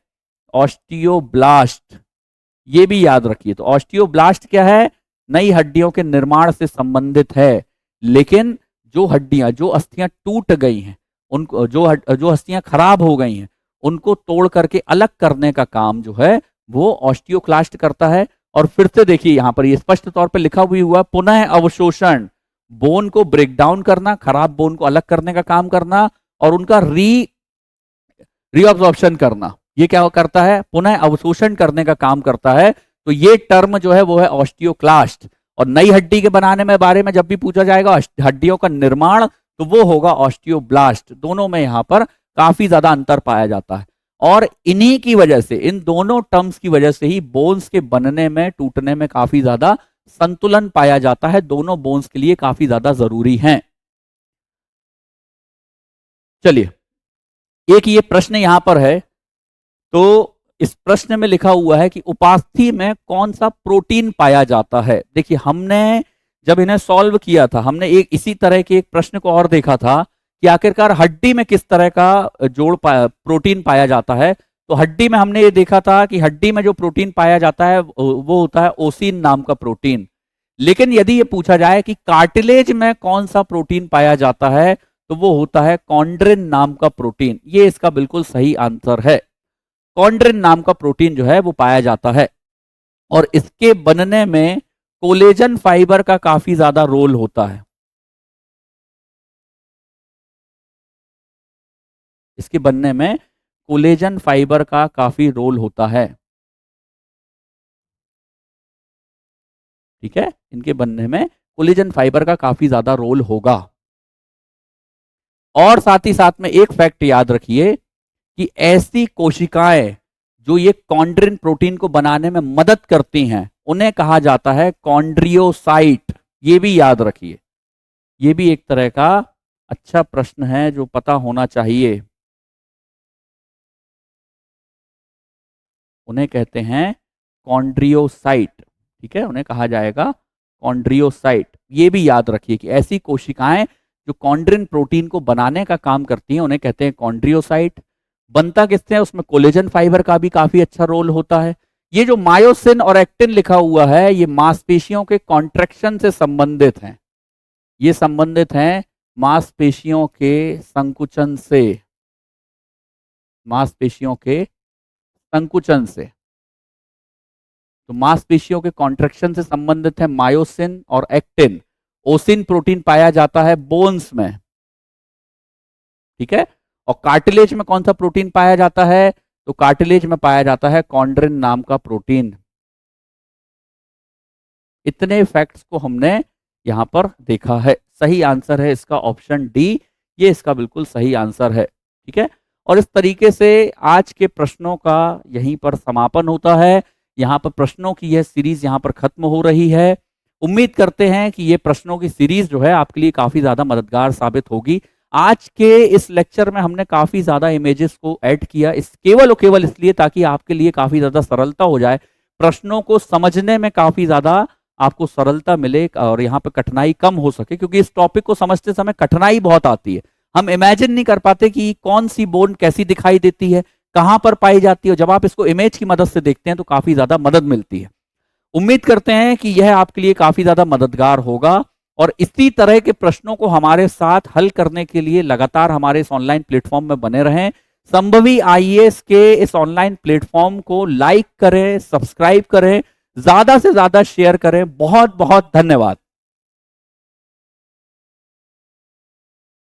ऑस्टियोब्लास्ट। ये भी याद रखिए। तो ऑस्टियोब्लास्ट क्या है? नई हड्डियों के निर्माण से संबंधित है। लेकिन जो हड्डियां, जो अस्थियां टूट गई हैं, उनको जो अस्थियां खराब हो गई हैं, उनको तोड़ करके अलग करने का काम जो है वो ऑस्टियोक्लास्ट करता है। और फिर से देखिए यहां पर ये स्पष्ट तौर पे लिखा भी हुआ, पुनः अवशोषण, बोन को ब्रेक डाउन करना, खराब बोन को अलग करने का काम करना और उनका रीअब्जॉर्प्शन करना। ये क्या करता है? पुनः अवशोषण करने का काम करता है। तो ये टर्म जो है वो है ऑस्टियोक्लास्ट। और नई हड्डी के बनाने में बारे में जब भी पूछा जाएगा, हड्डियों का निर्माण, तो वो होगा ऑस्टियोब्लास्ट। दोनों में यहां पर काफी ज्यादा अंतर पाया जाता है। और इन्हीं की वजह से, इन दोनों टर्म्स की वजह से ही बोन्स के बनने में, टूटने में काफी ज्यादा संतुलन पाया जाता है। दोनों बोन्स के लिए काफी ज्यादा जरूरी हैं। चलिए, एक ये प्रश्न यहां पर है, तो इस प्रश्न में लिखा हुआ है कि उपास्थि में कौन सा प्रोटीन पाया जाता है? देखिए हमने जब इन्हें सॉल्व किया था, हमने एक इसी तरह के एक प्रश्न को और देखा था कि आखिरकार हड्डी में किस तरह का प्रोटीन पाया जाता है। तो हड्डी में हमने ये देखा था कि हड्डी में जो प्रोटीन पाया जाता है वो होता है ओसिन नाम का प्रोटीन। लेकिन यदि ये पूछा जाए कि कार्टिलेज में कौन सा प्रोटीन पाया जाता है, तो वो होता है कॉन्ड्रिन नाम का प्रोटीन। ये इसका बिल्कुल सही आंसर है। कॉन्ड्रिन नाम का प्रोटीन जो है वो पाया जाता है। और इसके बनने में कोलेजन फाइबर का काफी ज्यादा रोल होता है। इसके बनने में कोलेजन फाइबर का काफी रोल होता है। ठीक है, इनके बनने में कोलेजन फाइबर का काफी ज्यादा रोल होगा। और साथ ही साथ में एक फैक्ट याद रखिए कि ऐसी कोशिकाएं जो ये कॉन्ड्रिन प्रोटीन को बनाने में मदद करती हैं, उन्हें कहा जाता है कॉन्ड्रियोसाइट। ये भी याद रखिए, ये भी एक तरह का अच्छा प्रश्न है जो पता होना चाहिए। उन्हें कहते हैं कॉन्ड्रियोसाइट। ठीक है, उन्हें कहा जाएगा कॉन्ड्रियोसाइट। ये भी याद रखिए कि ऐसी कोशिकाएं जो कॉन्ड्रिन प्रोटीन को बनाने का काम करती हैं, उन्हें कहते हैं कॉन्ड्रियोसाइट। बनता किससे है? उसमें कोलेजन फाइबर का भी काफी अच्छा रोल होता है। ये जो मायोसिन और एक्टिन लिखा हुआ है, ये मांसपेशियों के कॉन्ट्रैक्शन से संबंधित हैं। ये संबंधित हैं मांसपेशियों के संकुचन से, मांसपेशियों के संकुचन से। तो मांसपेशियों के कॉन्ट्रैक्शन से संबंधित है मायोसिन और एक्टिन। ओसिन प्रोटीन पाया जाता है बोन्स में। ठीक है, और कार्टिलेज में कौन सा प्रोटीन पाया जाता है? तो कार्टिलेज में पाया जाता है कॉन्ड्रिन नाम का प्रोटीन। इतने फैक्ट्स को हमने यहां पर देखा है। सही आंसर है इसका ऑप्शन डी। ये इसका बिल्कुल सही आंसर है। ठीक है, और इस तरीके से आज के प्रश्नों का यहीं पर समापन होता है। यहाँ पर प्रश्नों की यह सीरीज यहाँ पर खत्म हो रही है। उम्मीद करते हैं कि ये प्रश्नों की सीरीज जो है आपके लिए काफी ज्यादा मददगार साबित होगी। आज के इस लेक्चर में हमने काफी ज्यादा इमेजेस को ऐड किया, इस केवल और केवल इसलिए ताकि आपके लिए काफी ज्यादा सरलता हो जाए, प्रश्नों को समझने में काफी ज्यादा आपको सरलता मिले और यहाँ पे कठिनाई कम हो सके। क्योंकि इस टॉपिक को समझते समय कठिनाई बहुत आती है। हम इमेजिन नहीं कर पाते कि कौन सी बोन कैसी दिखाई देती है, कहां पर पाई जाती है। जब आप इसको इमेज की मदद से देखते हैं तो काफी ज्यादा मदद मिलती है। उम्मीद करते हैं कि यह आपके लिए काफी ज्यादा मददगार होगा। और इसी तरह के प्रश्नों को हमारे साथ हल करने के लिए लगातार हमारे इस ऑनलाइन प्लेटफॉर्म में बने रहें। संभवी आईएएस के इस ऑनलाइन प्लेटफॉर्म को लाइक करें, सब्सक्राइब करें, ज्यादा से ज्यादा शेयर करें। बहुत बहुत धन्यवाद।